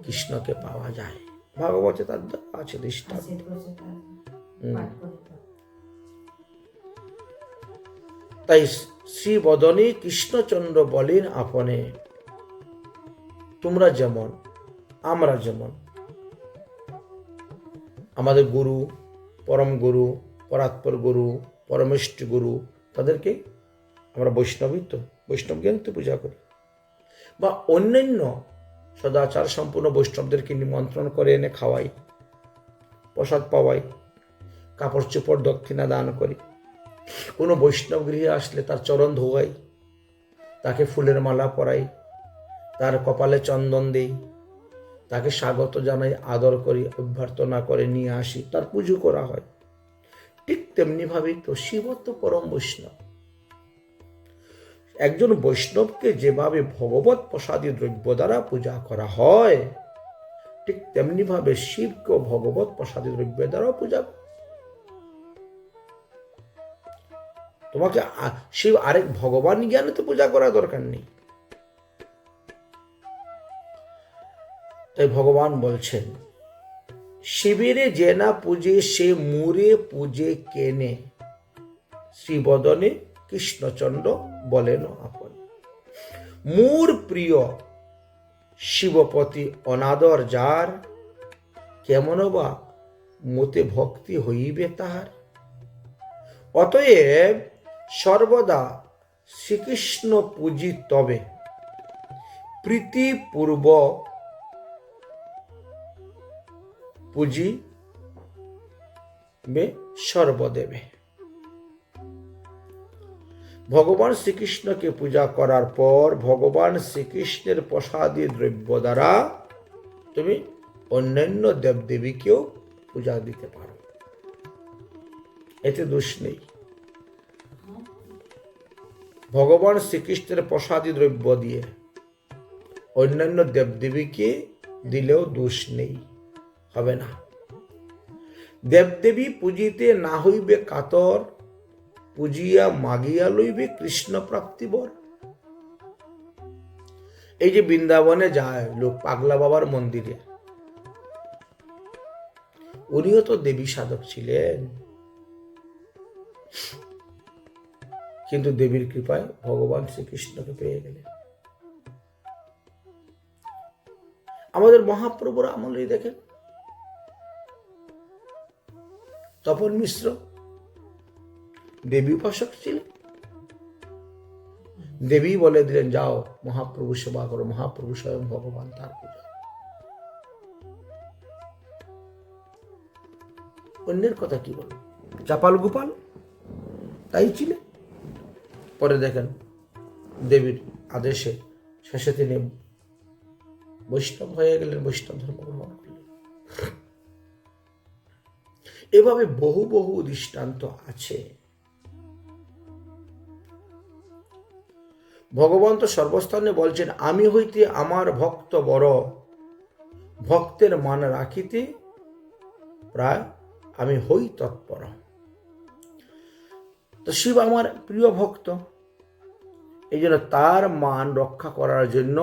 কৃষ্ণকে পাওয়া যায়। ভাগবতে তার আছে দৃষ্টান্ত। তাই শ্রী বদনে কৃষ্ণচন্দ্র বলেন আপনে, তোমরা যেমন আমরা যেমন, আমাদের গুরু, পরম গুরু, পরাৎপর গুরু, পরমেষ্ঠ গুরু, তাদেরকে আমরা বৈষ্ণবই তো, বৈষ্ণব জ্ঞান তো পূজা করি। বা অন্যান্য সদাচার সম্পূর্ণ বৈষ্ণবদেরকে নিমন্ত্রণ করে এনে খাওয়াই, প্রসাদ পাওয়াই, কাপড় চোপড় দক্ষিণা দান করি। কোনো বৈষ্ণব গৃহে আসলে তার চরণ ধোয়াই, তাকে ফুলের মালা পরাই, তার কপালে চন্দন দেই, তাকে স্বাগত জানাই, আদর করি, অভ্যর্থনা করে নিয়ে আসি, তার পুজো করা হয়। ঠিক তেমনি ভাবেই তো শিব তো পরম বৈষ্ণব। একজন বৈষ্ণবকে যেভাবে ভগবত প্রসাদী দ্রব্য দ্বারা পূজা করা হয়, ঠিক তেমনি ভাবে শিবকে ভগবত প্রসাদী দ্রব্য দ্বারাও পূজা। তোমাকে শিব আরেক ভগবান জ্ঞানে তো পূজা করা দরকার নেই। তাই ভগবান বলছেন, শিবিরে যে না পূজে সে মুরে পূজে কেনে, শ্রীবদনে কৃষ্ণচন্দ্র বলেন আপন। মূর প্রিয় শিবপতি অনাদর যার, কেমন বা মতে ভক্তি হইবে তাহার। অতএব সর্বদা শ্রীকৃষ্ণ পূজি তবে, প্রীতিপূর্বক পূজিবে সর্বদেবে। ভগবান শ্রীকৃষ্ণকে পূজা করার পর ভগবান শ্রীকৃষ্ণের প্রসাদী দ্রব্য দ্বারা তুমি অন্যান্য দেবদেবীকেও পূজা দিতে পারো, এতে দোষ নেই। ভগবান শ্রীকৃষ্ণের প্রসাদী দ্রব্য দিয়ে অন্যান্য দেবদেবীকে দিলেও দোষ নেই, হবে না। দেবদেবী পূজিতে না হইবে কাতর, পূজিয়া মাগিয়া লইবে কৃষ্ণ প্রাপ্তিবর। এই যে বৃন্দাবনে যায় লোক পাগলা বাবার মন্দিরে, উনিও তো দেবী সাধক ছিলেন, কিন্তু দেবীর কৃপায় ভগবান শ্রীকৃষ্ণকে পেয়ে গেলেন। আমাদের মহাপ্রভুর আমলেই দেখেন, তপন মিশ্র দেবী উপাসক ছিলেন, দেবী বলে দিলেন যাও মহাপ্রভু সেবা করো, মহাপ্রভু স্বয়ং ভগবান, তার পূজা। অন্যের কথা কি বল, চাপাল গোপাল তাই ছিলেন। পরে দেখেন দেবীর আদেশে শেষে তিনি বৈষ্ণব হয়ে গেলেন, বৈষ্ণব ধর্ম গ্রহণ করলেন। এভাবে বহু বহু দৃষ্টান্ত আছে। ভগবান তো সর্বস্থানে বলছেন, আমি হইতে আমার ভক্ত বড়, ভক্তের মান রাখিতে প্রায় আমি হই তৎপর। তো শিব আমার প্রিয় ভক্ত, এই জন্য তার মান রক্ষা করার জন্য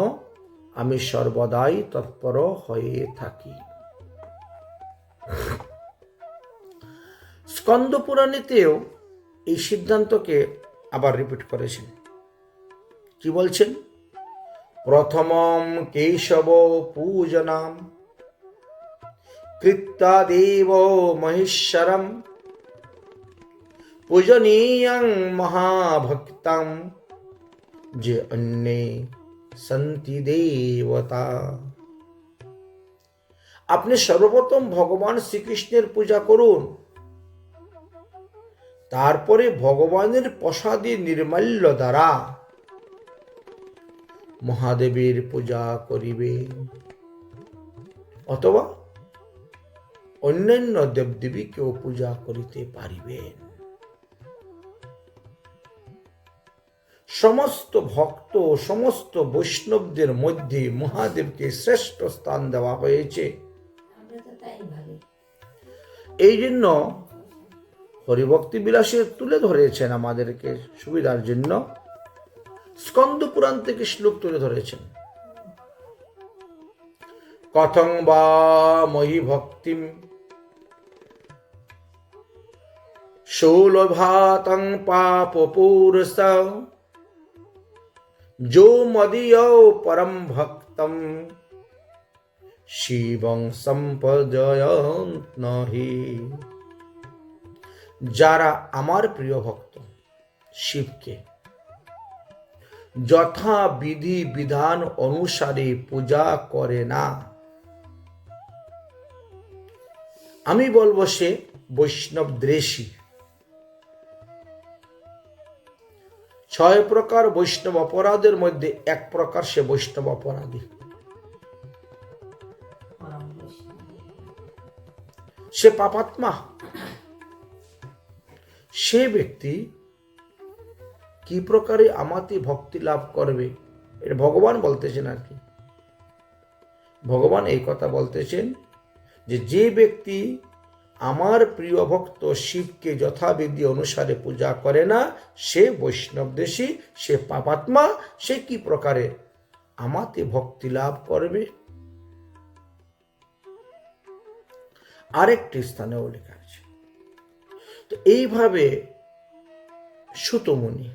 আমি সর্বদাই তৎপর হয়ে থাকি। স্কন্দ পুরাণেতেও এই সিদ্ধান্তকে আবার রিপিট করেছেন। কি বলছেন? প্রথমম কেশব পূজনাম কৃত্তা দেব মহেশ্বরম পূজনীয়ং মহাভক্তম যে অন্যে সন্তি দেবতা। আপনি সর্বপ্রথম ভগবান শ্রীকৃষ্ণের পূজা করুন, তারপরে ভগবানের প্রসাদী নির্মাল্য দ্বারা মহাদেবের পূজা করিবে, অথবা অন্যান্য দেবদেবীকেও পূজা করিতে পারিবেন। সমস্ত ভক্ত, সমস্ত বৈষ্ণবদের মধ্যে মহাদেবকে শ্রেষ্ঠ স্থান দেওয়া হয়েছে। এই জন্য হরিভক্তি বিলাসে তুলে ধরেছেন আমাদেরকে সুবিধার জন্য, স্কন্দ পুরাণ থেকে শ্লোক তুলে ধরেছেন। কথং বা মহি ভক্তিম সৌলভাতং পাপপুরুষ যো মদীয় পরম ভক্তম শিবং সম্পদয়ন্ত নহি। যারা আমার প্রিয় ভক্ত শিবকে যথা বিধি বিধান অনুসারে পূজা করে না, আমি বলবো সে বৈষ্ণব দ্বেষী। 6 প্রকার বৈষ্ণব অপরাধের মধ্যে এক প্রকার সে বৈষ্ণব অপরাধী, সে পাপাত্মা। সে ব্যক্তি কি প্রকারে আমাতে ভক্তি লাভ করবে, এটা ভগবান বলতেছেন। আর কি ভগবান এই কথা বলতেছেন যে যে ব্যক্তি আমার প্রিয় ভক্ত শিবকে যথাবিধি অনুসারে পূজা করে না, সে বৈষ্ণবদ্বেষী, সে পাপাত্মা। সে কি প্রকারে আমাতে ভক্তি লাভ করবে? আরেকটি স্থানেও লেখা আছে। তো এইভাবে সুতমুনি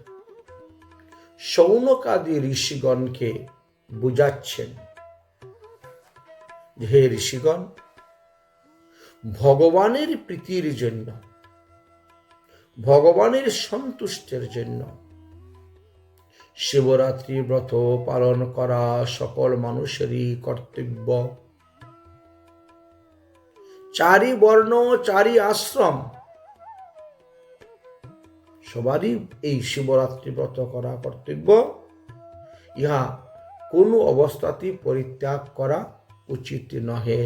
শৌনকাদি ঋষিগণকে বুঝাচ্ছেন যে হে ঋষিগণ, ভগবানের প্রীতির জন্য, ভগবানের সন্তুষ্টের জন্য শিবরাত্রি ব্রত পালন করা সকল মানুষেরই কর্তব্য। চারি বর্ণ, চারি আশ্রম সবারই এই শিবরাত্রি ব্রত করা কর্তব্য। ইহা কোনো অবস্থাতেই পরিত্যাগ করা উচিত নহে।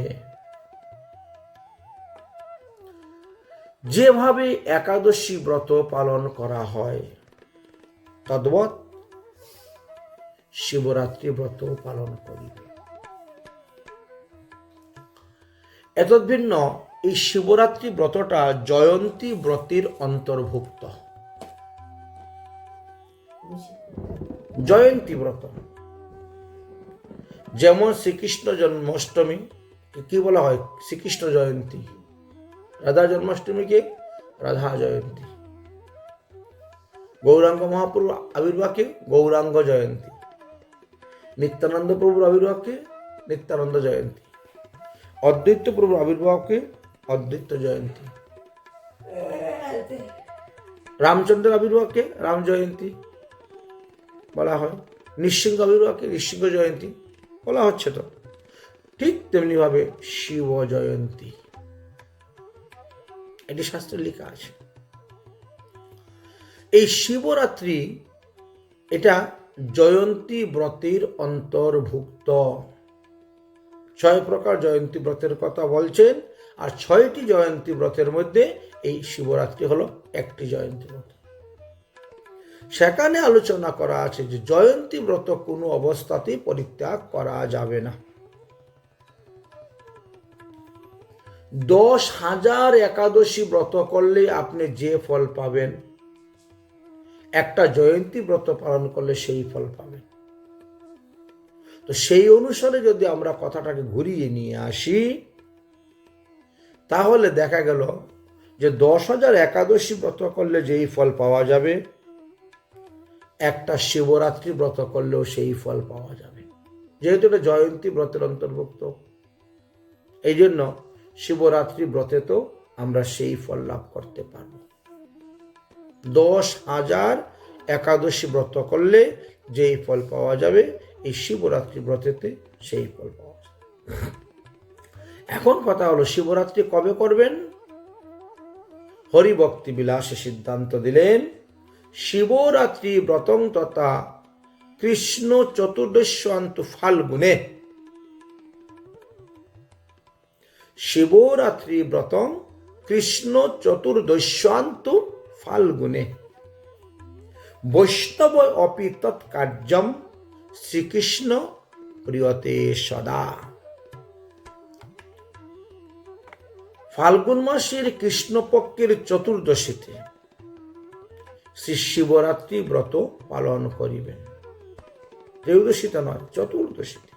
যেভাবে একাদশী ব্রত পালন করা হয় তদ্বৎ শিবরাত্রি ব্রত পালন করিবে। এতদ্ভিন্ন এই শিবরাত্রি ব্রতটা জয়ন্তী ব্রতের অন্তর্ভুক্ত। জয়ন্তী ব্রত যেমন শ্রীকৃষ্ণ জন্মাষ্টমী কি বলা হয়? শ্রীকৃষ্ণ জয়ন্তী। রাধা জন্মাষ্টমীকে রাধা জয়ন্তী। গৌরাঙ্গ মহাপ্রভুর আবির্ভাবকে গৌরাঙ্গ জয়ন্তী। নিত্যানন্দ প্রভুর আবির্ভাবকে নিত্যানন্দ জয়ন্তী। অদ্বৈত প্রভুর আবির্ভাবকে অদ্বৈত জয়ন্তী। রামচন্দ্রের আবির্ভাবকে রাম জয়ন্তী বলা হয়। নৃসিংহ আবির্ভাবকে নৃসিংহ জয়ন্তী বলা হচ্ছে। তো ঠিক তেমনি ভাবে শিব জয়ন্তী, এটি শাস্ত্রে লেখা আছে। এই শিবরাত্রি এটা জয়ন্তী ব্রতের অন্তর্ভুক্ত। 6 প্রকার জয়ন্তী ব্রতের কথা বলছেন, আর 6টি জয়ন্তী ব্রতের মধ্যে এই শিবরাত্রি হলো একটি জয়ন্তী ব্রত। সেখানে আলোচনা করা আছে যে জয়ন্তী ব্রত কোনো অবস্থাতেই পরিত্যাগ করা যাবে না। 10,000 একাদশী ব্রত করলে আপনি যে ফল পাবেন, একটা জয়ন্তী ব্রত পালন করলে সেই ফল পাবেন। তো সেই অনুসারে যদি আমরা কথাটাকে ঘুরিয়ে নিয়ে আসি, তাহলে দেখা গেল যে 10,000 একাদশী ব্রত করলে যেই ফল পাওয়া যাবে, একটা শিবরাত্রি ব্রত করলেও সেই ফল পাওয়া যাবে, যেহেতু এটা জয়ন্তী ব্রতের অন্তর্ভুক্ত। এই জন্য শিবরাত্রি ব্রতে তো আমরা সেই ফল লাভ করতে পারব। 10,000 একাদশী ব্রত করলে যেই ফল পাওয়া যাবে, এই শিবরাত্রি ব্রতেতে সেই ফল পাওয়া যাবে। এখন কথা হলো শিবরাত্রি কবে করবেন? হরিভক্তি বিলাসে সিদ্ধান্ত দিলেন, শিবরাত্রি ব্রতং তথা কৃষ্ণ চতুর্দশ্যান্তু ফাল্গুনে। শিবরাত্রি ব্রতং কৃষ্ণ চতুর্দশ্যান্তু ফাল্গুনে বৈষ্ণব অপি তৎকার্যম শ্রীকৃষ্ণ প্রিয়তে সদা। ফাল্গুন মাসের কৃষ্ণপক্ষের চতুর্দশীতে শ্রী শিবরাত্রি ব্রত পালন করিবেন। ত্রয়োদশীতে নয়, চতুর্দশীতে।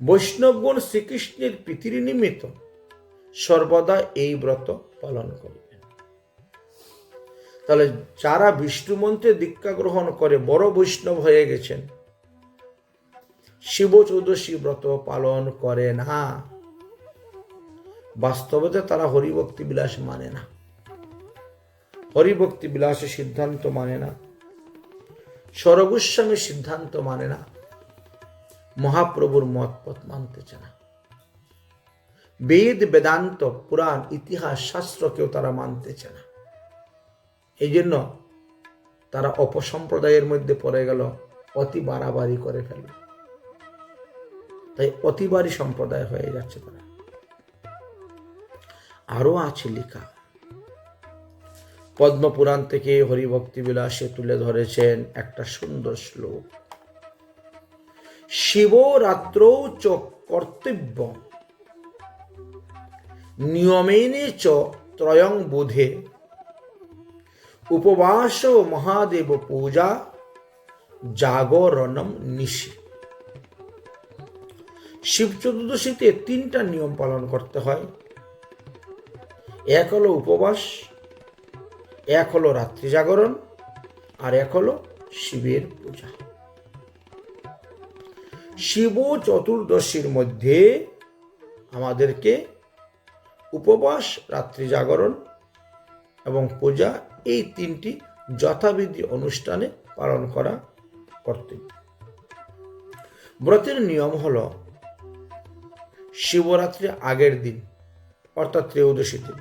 বৈষ্ণবগণ শ্রীকৃষ্ণের প্রীতির নিমিত্ত সর্বদা এই ব্রত পালন করিবেন। তাহলে যারা বিষ্ণু মন্ত্রে দীক্ষা গ্রহণ করে বড় বৈষ্ণব হয়ে গেছেন, শিব চৌদশী ব্রত পালন করে না। বাস্তবতে তারা হরিভক্তি বিলাস মানে না, হরিভক্তি বিলাসের সিদ্ধান্ত মানে না, সরগোস্বামীর সিদ্ধান্ত মানে না, মহাপ্রভুর মত পথ মানতেছে না, বেদ বেদান্ত পুরাণ ইতিহাস শাস্ত্রকেও তারা মানতেছে না। এই জন্য তারা অপসম্প্রদায়ের মধ্যে পড়ে গেল, অতি বাড়াবাড়ি করে ফেল, তাই অতিবারী সম্প্রদায় হয়ে যাচ্ছে তারা। আরো আছে লেখা, পদ্মপুরাণ থেকে হরিভক্তি বিলাসে তুলে ধরেছেন একটা সুন্দর শ্লোক, শিবরাত্রৌ চ কর্তব্য নিয়মেনে চ ত্রয়ং বোধে উপবাস মহাদেব পূজা জাগরণম নিশি। শিব চতুর্দশীতে 3টা নিয়ম পালন করতে হয়। এক হলো উপবাস, এক হলো রাত্রি জাগরণ, আর এক হলো শিবের পূজা। শিব চতুর্দশীর মধ্যে আমাদেরকে উপবাস, রাত্রি জাগরণ এবং পূজা, এই 3টি যথাবিধি অনুষ্ঠানে পালন করা কর্তব্য। ব্রতের নিয়ম হলো শিবরাত্রির আগের দিন অর্থাৎ ত্রয়োদশী দিন,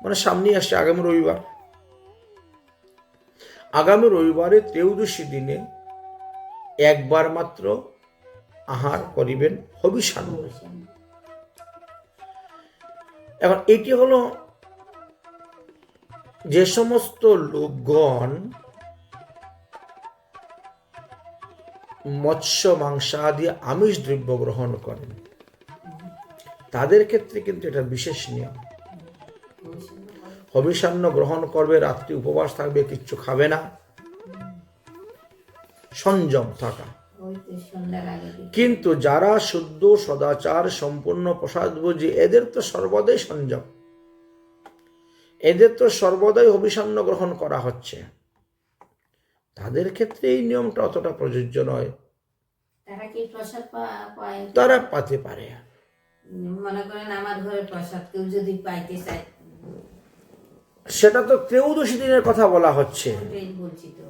মানে সামনে আসছে আগামী রবিবার। আগামী রবিবারে ত্রয়োদশী দিনে একবার মাত্র আহার করিবেন হবিষান্ন। এখন এটি হলো যে সমস্ত লোকগণ মৎস্য মাংসাদি আমিষ দ্রব্য গ্রহণ করেন তাদের ক্ষেত্রে কিন্তু এটা বিশেষ নিয়ম। হবিষান্ন গ্রহণ করবে, রাত্রি উপবাস থাকবে, কিচ্ছু খাবে না, সংযম থাকা। কিন্তু যারা শুদ্ধ সদাচার সম্পূর্ণ প্রসাদভোজী, এদের তো সর্বদাই সংযম, এদের তো সর্বদাই হবিষান্ন গ্রহণ করা হচ্ছে, তাদের ক্ষেত্রে এই নিয়মটা অতটা প্রযোজ্য নয়। তারা কি প্রসাদ পায়? তারা পাতে পারে। মনে করেন আমার ঘরে প্রসাদ কেউ যদি পাইতে চায়, সেটা তো ত্রয়োদশী দিনের কথা বলা হচ্ছে, বলছি তো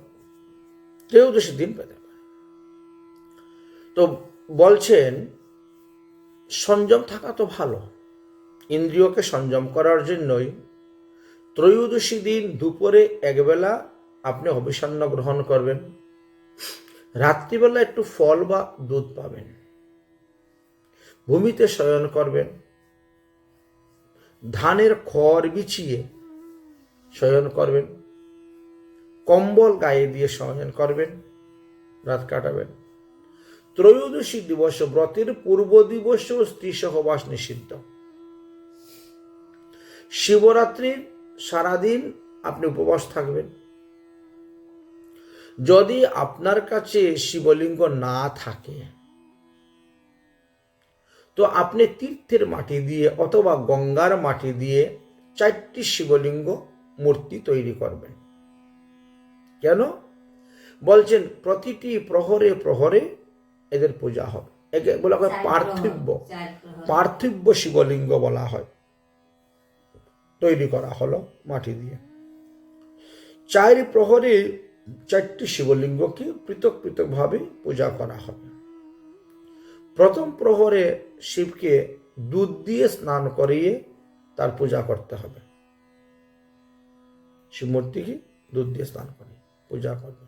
ত্রয়োদশী দিন পেতে পারে। তো বলছেন সংযম থাকা তো ভালো, ইন্দ্রিয়কে সংযম করার জন্যই ত্রয়োদশী দিন দুপুরে একবেলা আপনি হবিষান্ন গ্রহণ করবেন, রাত্রিবেলা একটু ফল বা দুধ পাবেন, ভূমিতে শয়ন করবেন, ধানের খড় বিছিয়ে শয়ন করবেন, কম্বল গায়ে দিয়ে শয়ন করবেন, রাত কাটাবেন। ত্রয়োদশী দিবস ব্রতের পূর্ব দিবস স্ত্রী সহবাস নিষিদ্ধ। শিবরাত্রির সারাদিন আপনি উপবাস থাকবেন। যদি আপনার কাছে শিবলিঙ্গ না থাকে তো আপনি তীর্থের মাটি দিয়ে অথবা গঙ্গার মাটি দিয়ে 4টি শিবলিঙ্গ মূর্তি তৈরি করবেন। কেন? বলছেন প্রতিটি প্রহরে প্রহরে এদের পূজা হবে। একে বলা হয় পার্থিব শিবলিঙ্গ বলা হয়, তৈরি করা হলো মাটি দিয়ে। 4 প্রহরে 4টি শিবলিঙ্গকে পৃথক পৃথক ভাবে পূজা করা হবে। প্রথম প্রহরে শিবকে দুধ দিয়ে স্নান করিয়ে তার পূজা করতে হবে। শিব মূর্তিকে দুধ দিয়ে স্নান করে পূজা করবে।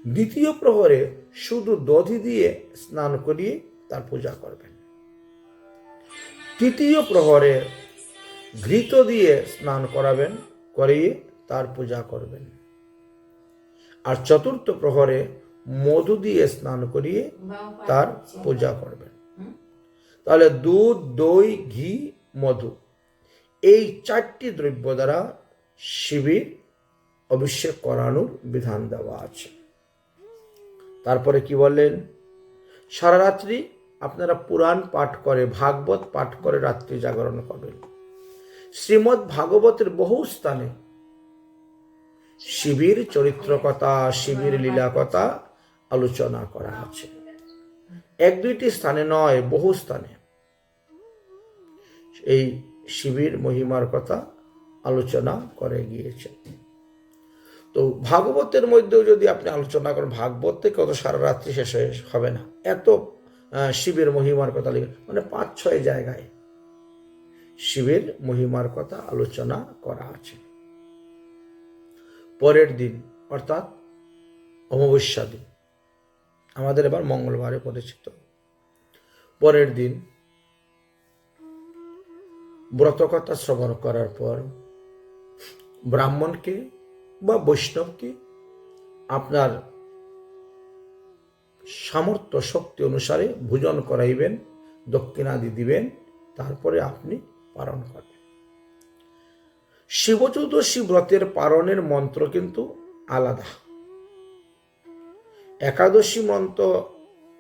দ্বিতীয় প্রহরে শুধু দধি দিয়ে স্নান করিয়ে তার পূজা করবেন। তৃতীয় প্রহরে ঘৃত দিয়ে স্নান করাবেন, করিয়ে তার পূজা করবেন। আর চতুর্থ প্রহরে মধু দিয়ে স্নান করিয়ে তার পূজা করবেন। তাহলে দুধ, দই, ঘি, মধু, এই 4টি দ্রব্য দ্বারা শিবের অভিষেক করানোর বিধান দেওয়া আছে। তারপরে কি বললেন? সারা রাত্রি আপনারা পুরাণ পাঠ করে, ভাগবত পাঠ করে রাত্রি জাগরণ করবেন। শ্রীমদ্ ভাগবতের বহু স্থানে শিবের চরিত্র কথা, শিবের লীলা কথা আলোচনা করা আছে। 1-2টি স্থানে নয়, বহু স্থানে এই শিবের মহিমার কথা আলোচনা করে গিয়েছে। তো ভাগবতের মধ্যেও যদি আপনি আলোচনা করেন, ভাগবত থেকে অত সারা রাত্রি শেষ হবে না, এত শিবের মহিমার কথা লিখে, মানে 5-6 জায়গায় শিবের মহিমার কথা আলোচনা করা আছে। পরের দিন অর্থাৎ অমাবস্যা দিন, আমাদের এবার মঙ্গলবারে পরিচিত, পরের দিন ব্রতকথা শ্রবণ করার পর ব্রাহ্মণকে বা বৈষ্ণবকে আপনার সামর্থ্য শক্তি অনুসারে ভোজন করাইবেন, দক্ষিণাদি দিবেন, তারপরে আপনি পালন করবেন। শিব চতুর্দশী ব্রতের পালনের মন্ত্র কিন্তু আলাদা। একাদশী মন্ত্র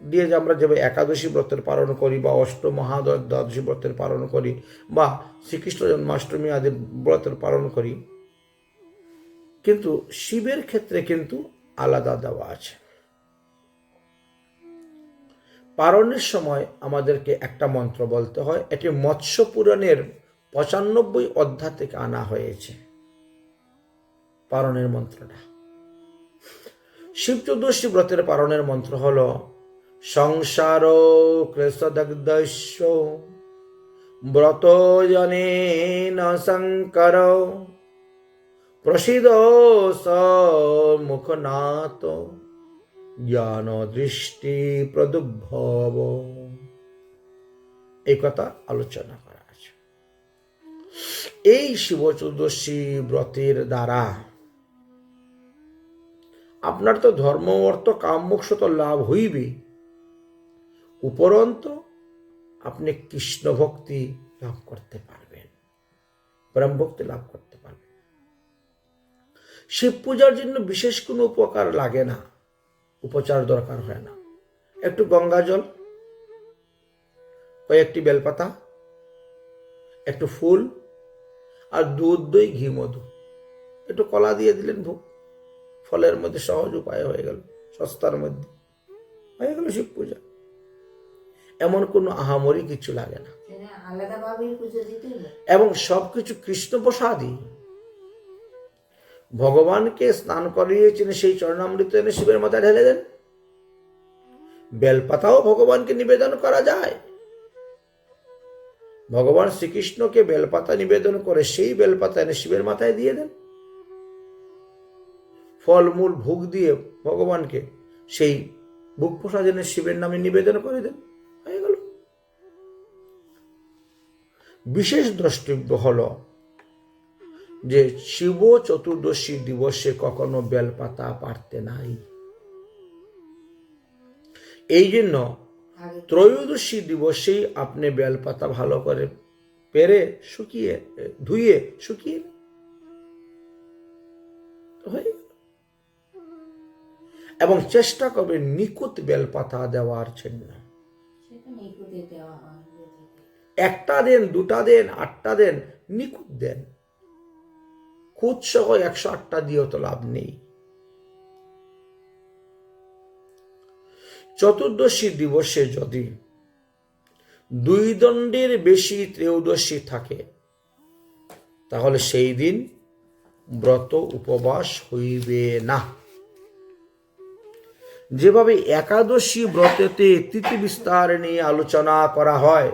দিয়ে যে আমরা যেভাবে একাদশী ব্রতের পালন করি বা দ্বাদশী ব্রতের পালন করি বা শ্রীকৃষ্ণ জন্মাষ্টমী আদি ব্রতের পালন করি, কিন্তু শিবের ক্ষেত্রে কিন্তু আলাদা দেওয়া আছে। পালনের সময় আমাদেরকে একটা মন্ত্র বলতে হয়, এটি মৎস্য পুরাণের 95 অধ্যায় থেকে আনা হয়েছে পালনের মন্ত্রটা। শিব চতুর্দশী ব্রতের পালনের মন্ত্র হল সংসার ক্লেশদগ্ধস্য ব্রত জনেন শঙ্কর প্রসিদ মুখনাথ জ্ঞান দৃষ্টি প্রদুর্ভব। এই কথা আলোচনা করা আছে। এই শিব চতুর্দশী ব্রতের দ্বারা আপনার তো ধর্ম অর্থ কাম মোক্ষ তো লাভ হইবে, উপরন্ত আপনি কৃষ্ণ ভক্তি লাভ করতে পারবেন, ব্রহ্ম ভক্তি লাভ করতে পারবেন। শিব পূজার জন্য বিশেষ কোনো উপকার লাগে না, উপচার দরকার হয় না। একটু গঙ্গা জল, কয়েকটি বেলপাতা, একটু ফুল আর দুধ, দই, ঘি, মধু, একটু কলা দিয়ে দিলেন ভোগ, ফলের মধ্যে সহজ উপায় হয়ে গেল, সস্তার মধ্যে হয়ে গেল শিব পূজা। এমন কোনো আহামরি কিছু লাগে না, এবং সবকিছু কৃষ্ণ প্রসাদই। ভগবানকে স্নান করিয়েছেন, সেই চরণামৃত এনে শিবের মাথায় ঢেলে দেন। বেলপাতাও ভগবানকে নিবেদন করা যায়। ভগবান শ্রীকৃষ্ণকে বেলপাতা নিবেদন করে সেই বেলপাতা এনে শিবের মাথায় দিয়ে দেন। ফলমূল ভোগ দিয়ে ভগবানকে সেই ভোগ প্রসাদ এনে শিবের নামে নিবেদন করে দেন, হয়ে গেল। বিশেষ দ্রষ্টব্য হল যে শিব চতুর্দশী দিবসে কখনো বেলপাতা পারতে নাই। এই জন্য ত্রয়োদশী দিবসেই আপনি বেলপাতা ভালো করে পেরে শুকিয়ে ধুয়ে শুকিয়ে হয়ে গেল। এবং চেষ্টা করবেন নিখুঁত বেলপাতা দেওয়ার জন্য। একটা দেন, দুটা দেন, 8টা দেন, নিখুঁত দেন। খুদ সহ 108টা দিয়েও তো লাভ নেই। চতুর্দশী দিবসে যদি 2 দণ্ডের বেশি ত্রয়োদশী থাকে, তাহলে সেই দিন ব্রত উপবাস হইবে না। যেভাবে একাদশী ব্রতেতে তিথি বিস্তার নিয়ে আলোচনা করা হয়,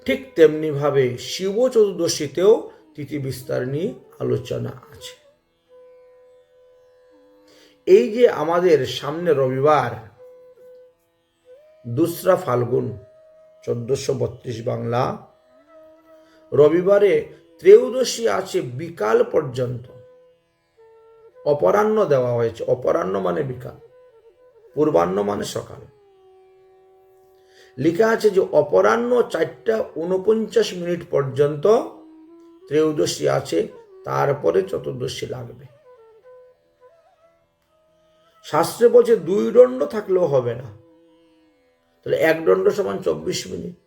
ঠিক তেমনি ভাবে শিব চতুর্দশীতেও তিথি বিস্তার নিয়ে আলোচনা আছে। এই যে আমাদের সামনে রবিবার 2রা ফাল্গুন 1432 বাংলা, রবিবারে ত্রয়োদশী আছে বিকাল পর্যন্ত। অপরাহ্ন দেওয়া হয়েছে, অপরাহ্ন মানে বিকাল, পূর্বাহ্ন মানে সকাল। লেখা আছে যে অপরাহ্ন 4:49 পর্যন্ত ত্রয়োদশী আছে, তারপরে চতুর্দশী লাগবে। শাস্ত্রে বলছে 2 দণ্ড থাকলেও হবে না, তাহলে 1 দণ্ড সমান 24 মিনিট।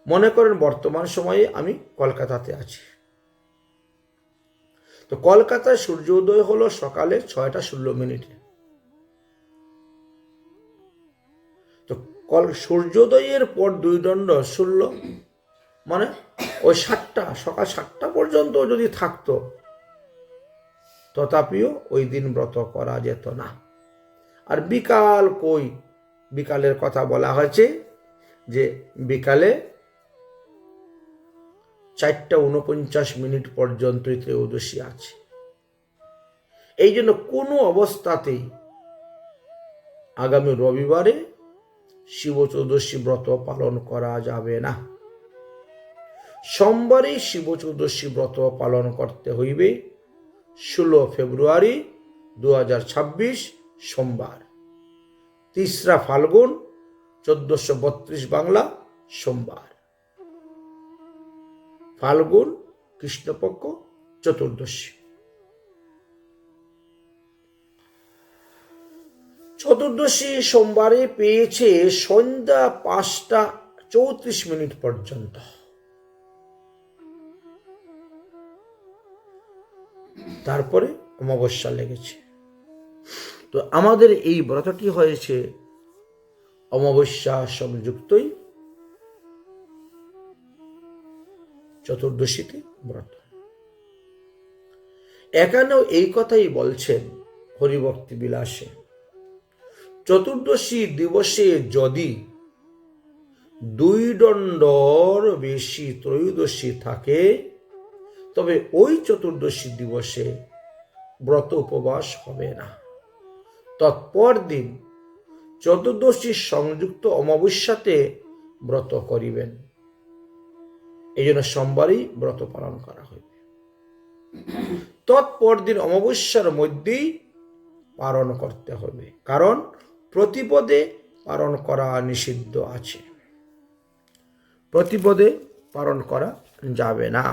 মনে করেন বর্তমান সময়ে আমি কলকাতাতে আছি, তো কলকাতায় সূর্যোদয় হলো সকালে 6:16। তো সূর্যোদয়ের পর 2 দণ্ড 16, মানে ওই 7টা, সকাল 7টা পর্যন্ত যদি থাকতো, তথাপিও ওই দিন ব্রত করা যেত না। আর বিকাল কই, বিকালের কথা বলা হয়েছে যে বিকালে 4:49 পর্যন্তই ত্রয়োদশী আছে। এই জন্য কোনো অবস্থাতেই আগামী রবিবারে শিব চতুর্দশী ব্রত পালন করা যাবে না। সোমবারে শিব চতুর্দশী ব্রত পালন করতে হইবে, 16 ফেব্রুয়ারি 2026 সোমবার, 3রা ফাল্গুন 1432 বাংলা সোমবার। ফাল্গুন কৃষ্ণপক্ষ চতুর্দশী। চতুর্দশী সোমবারে পেয়েছে সন্ধ্যা 5টা 34 পর্যন্ত। তারপরে অমাবস্যা লেগেছে। তো আমাদের এই ব্রতটি হয়েছে অমাবস্যা সংযুক্তই চতুর্দশীতে ব্রত। এখানেও এই কথাই বলছেন হরিভক্তি বিলাসে, চতুর্দশী দিবসে যদি 2 দণ্ডর বেশি ত্রয়োদশী থাকে তবে ওই চতুর্দশী দিবসে ব্রত উপবাস হবে না। তৎপর দিন চতুর্দশী সংযুক্ত অমাবস্যাতে ব্রত করিবেন। এই জন্য সোমবারই ব্রত পালন করা হইবে। তৎপর দিন অমাবস্যার মধ্যেই পালন করতে হবে, কারণ প্রতিপদে পালন করা নিষিদ্ধ আছে। প্রতিপদে পালন করা যাবে না।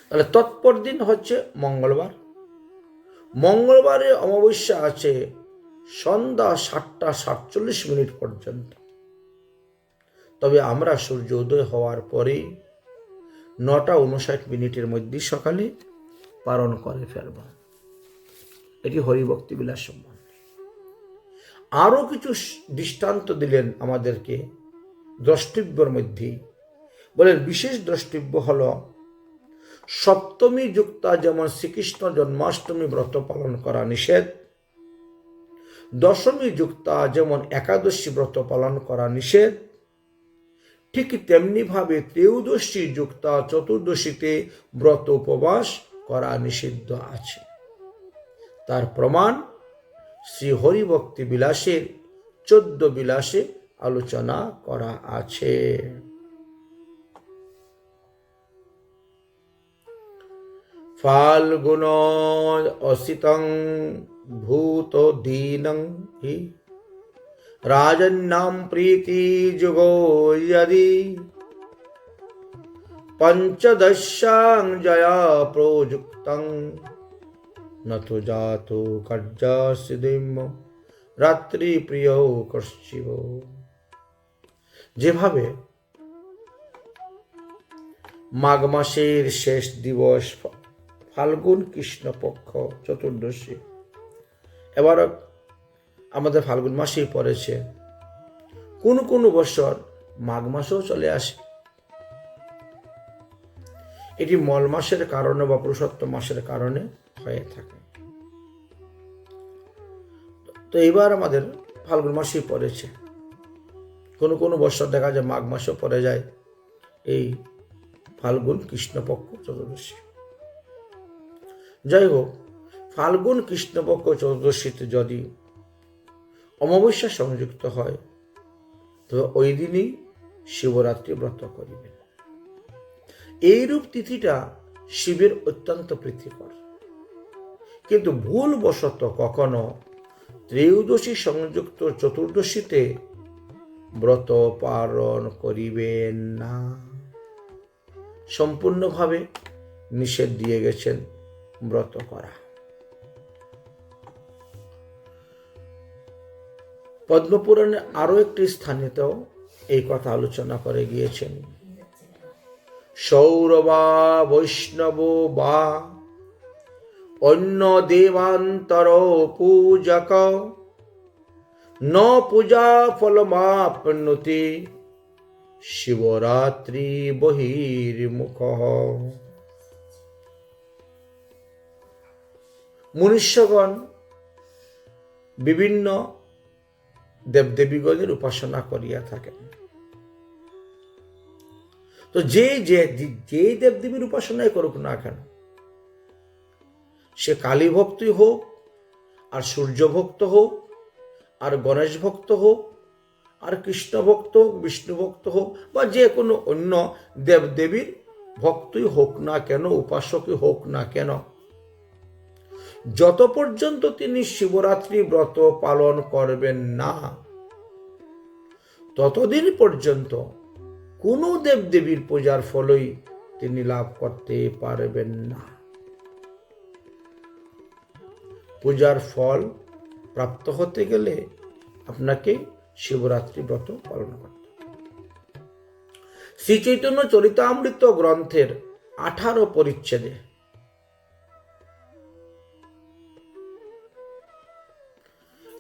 তাহলে তৎপর দিন হচ্ছে মঙ্গলবার। মঙ্গলবারে অমাবস্যা আছে সন্ধ্যা 7টা 47 পর্যন্ত। তবে আমরা সূর্য উদয় হওয়ার পরে 9টা 59 মধ্যে সকালে পালন করে ফেলব। এটি হরিভক্তি বিলাস সম্বন্ধে। আরো কিছু দৃষ্টান্ত দিলেন আমাদেরকে দ্রষ্টব্যের মধ্যে। বলেন বিশেষ দ্রষ্টব্য হল সপ্তমী যুক্তা যেমন শ্রীকৃষ্ণ জন্মাষ্টমী ব্রত পালন করা নিষেধ, দশমী যুক্তা যেমন একাদশী ব্রত পালন করা নিষেধ, ঠিক তেমনি ভাবে ত্রয়োদশী যুক্তা চতুর্দশীতে ব্রত উপবাস করা নিষিদ্ধ আছে। তার প্রমাণ শ্রী হরিভক্তি বিলাসের 14 বিলাসে আলোচনা করা আছে। ফাল্গুন অসিতং ভূত দীনং হি রাজন্নাম প্রীতি যুগো যদি পঞ্চদশাং জয়া প্রযুক্তং নতো জাতো কার্যাসিদিম রাত্রি প্রিয় কর্ষিব। যেভাবে মাঘ মাসের শেষ দিবস ফাল্গুন কৃষ্ণপক্ষ চতুর্দশী, এবার আমাদের ফাল্গুন মাসেই পড়েছে, কোন কোন বছর মাঘ মাসেও চলে আসে। এটি মল মাসের কারণে বা পুরুষোত্তম মাসের কারণে হয়ে থাকে। তো এবার আমাদের ফাল্গুন মাসেই পড়েছে। কোন কোন বছর দেখা যায় মাঘ মাসেও পড়ে যায় এই ফাল্গুন কৃষ্ণপক্ষ চতুর্দশী। যাই হোক, ফাল্গুন কৃষ্ণপক্ষ চতুর্দশীতে যদি অমাবস্যা সংযুক্ত হয় তবে ওই দিনই শিবরাত্রি ব্রত করিবেন। এইরূপ তিথিটা শিবের অত্যন্ত প্রীতিকর, কিন্তু ভুলবশত কখনো ত্রয়োদশী সংযুক্ত চতুর্দশীতে ব্রত পালন করিবেন না। সম্পূর্ণভাবে নিষেধ দিয়ে গেছেন ব্রত করা। পদ্মপুরাণে আরো একটি স্থানেতেও এই কথা আলোচনা করে গিয়েছেন। সৌরবা বৈষ্ণব বা অন্য দেবান্তর পূজক ন পূজা ফলমাপ্নুতি শিবরাত্রি বহির্মুখ। মনুষ্যগণ বিভিন্ন দেবদেবীগণের উপাসনা করিয়া থাকেন। তো যে দেবদেবীর উপাসনাই করুক না কেন, সে কালী ভক্তই হোক, আর সূর্য ভক্ত হোক, আর গণেশ ভক্ত হোক, আর কৃষ্ণ ভক্ত হোক, বিষ্ণু ভক্ত হোক, বা যে কোনো অন্য দেবদেবীর ভক্তই হোক না কেন, উপাসকই হোক না কেন, যত পর্যন্ত তিনি শিবরাত্রি ব্রত পালন করবেন না ততদিন পর্যন্ত কোনো দেবদেবীর পূজার ফলই তিনি লাভ করতে পারবেন না। পূজার ফল প্রাপ্ত হতে গেলে আপনাকে শিবরাত্রি ব্রত পালন করতে হবে। শ্রী চৈতন্য চরিতামৃত গ্রন্থের 18 পরিচ্ছেদে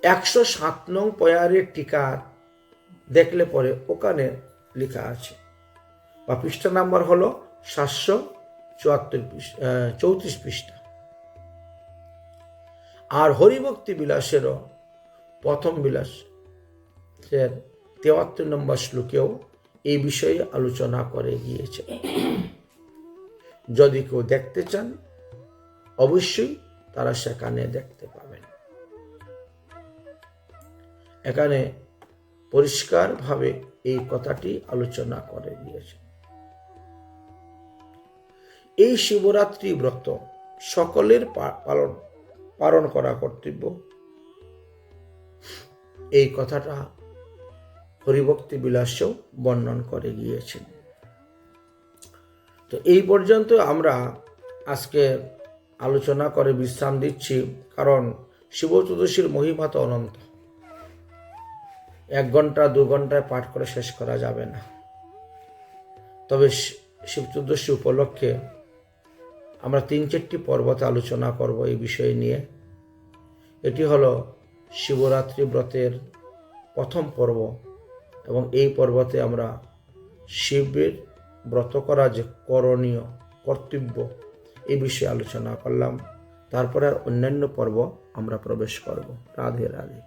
107 নং পয়ারের টিকা দেখলে পরে ওখানে লেখা আছে, বা পৃষ্ঠা নাম্বার হলো 734 পৃষ্ঠা। আর হরিভক্তি বিলাসেরও প্রথম বিলাস 73 নম্বর শ্লোকেও এই বিষয়ে আলোচনা করে গিয়েছে। যদি কেউ দেখতে চান অবশ্যই তারা সেখানে দেখতে পাবেন। এখানে পরিষ্কারভাবে এই কথাটি আলোচনা করে দিয়েছে। এই শিবরাত্রি ব্রত সকলের পালন করা কর্তব্য, এই কথাটা হরিভক্তি বিলাসেও বর্ণন করে গিয়েছেন। তো এই পর্যন্ত আমরা আজকে আলোচনা করে বিশ্রাম দিচ্ছি, কারণ শিব চতুর্দশীর মহিমা তো অনন্ত। 1 ঘন্টা 2 ঘন্টায় পাঠ করে শেষ করা যাবে না। তবে শিব চতুর্দশী উপলক্ষে আমরা 3-4টি পর্বতে আলোচনা করব এই বিষয় নিয়ে। এটি হলো শিবরাত্রি ব্রতের প্রথম পর্ব, এবং এই পর্বতে আমরা শিবের ব্রত করা যে করণীয় কর্তব্য এই বিষয়ে আলোচনা করলাম। তারপরে অন্যান্য পর্ব আমরা প্রবেশ করব। রাধে রাধে।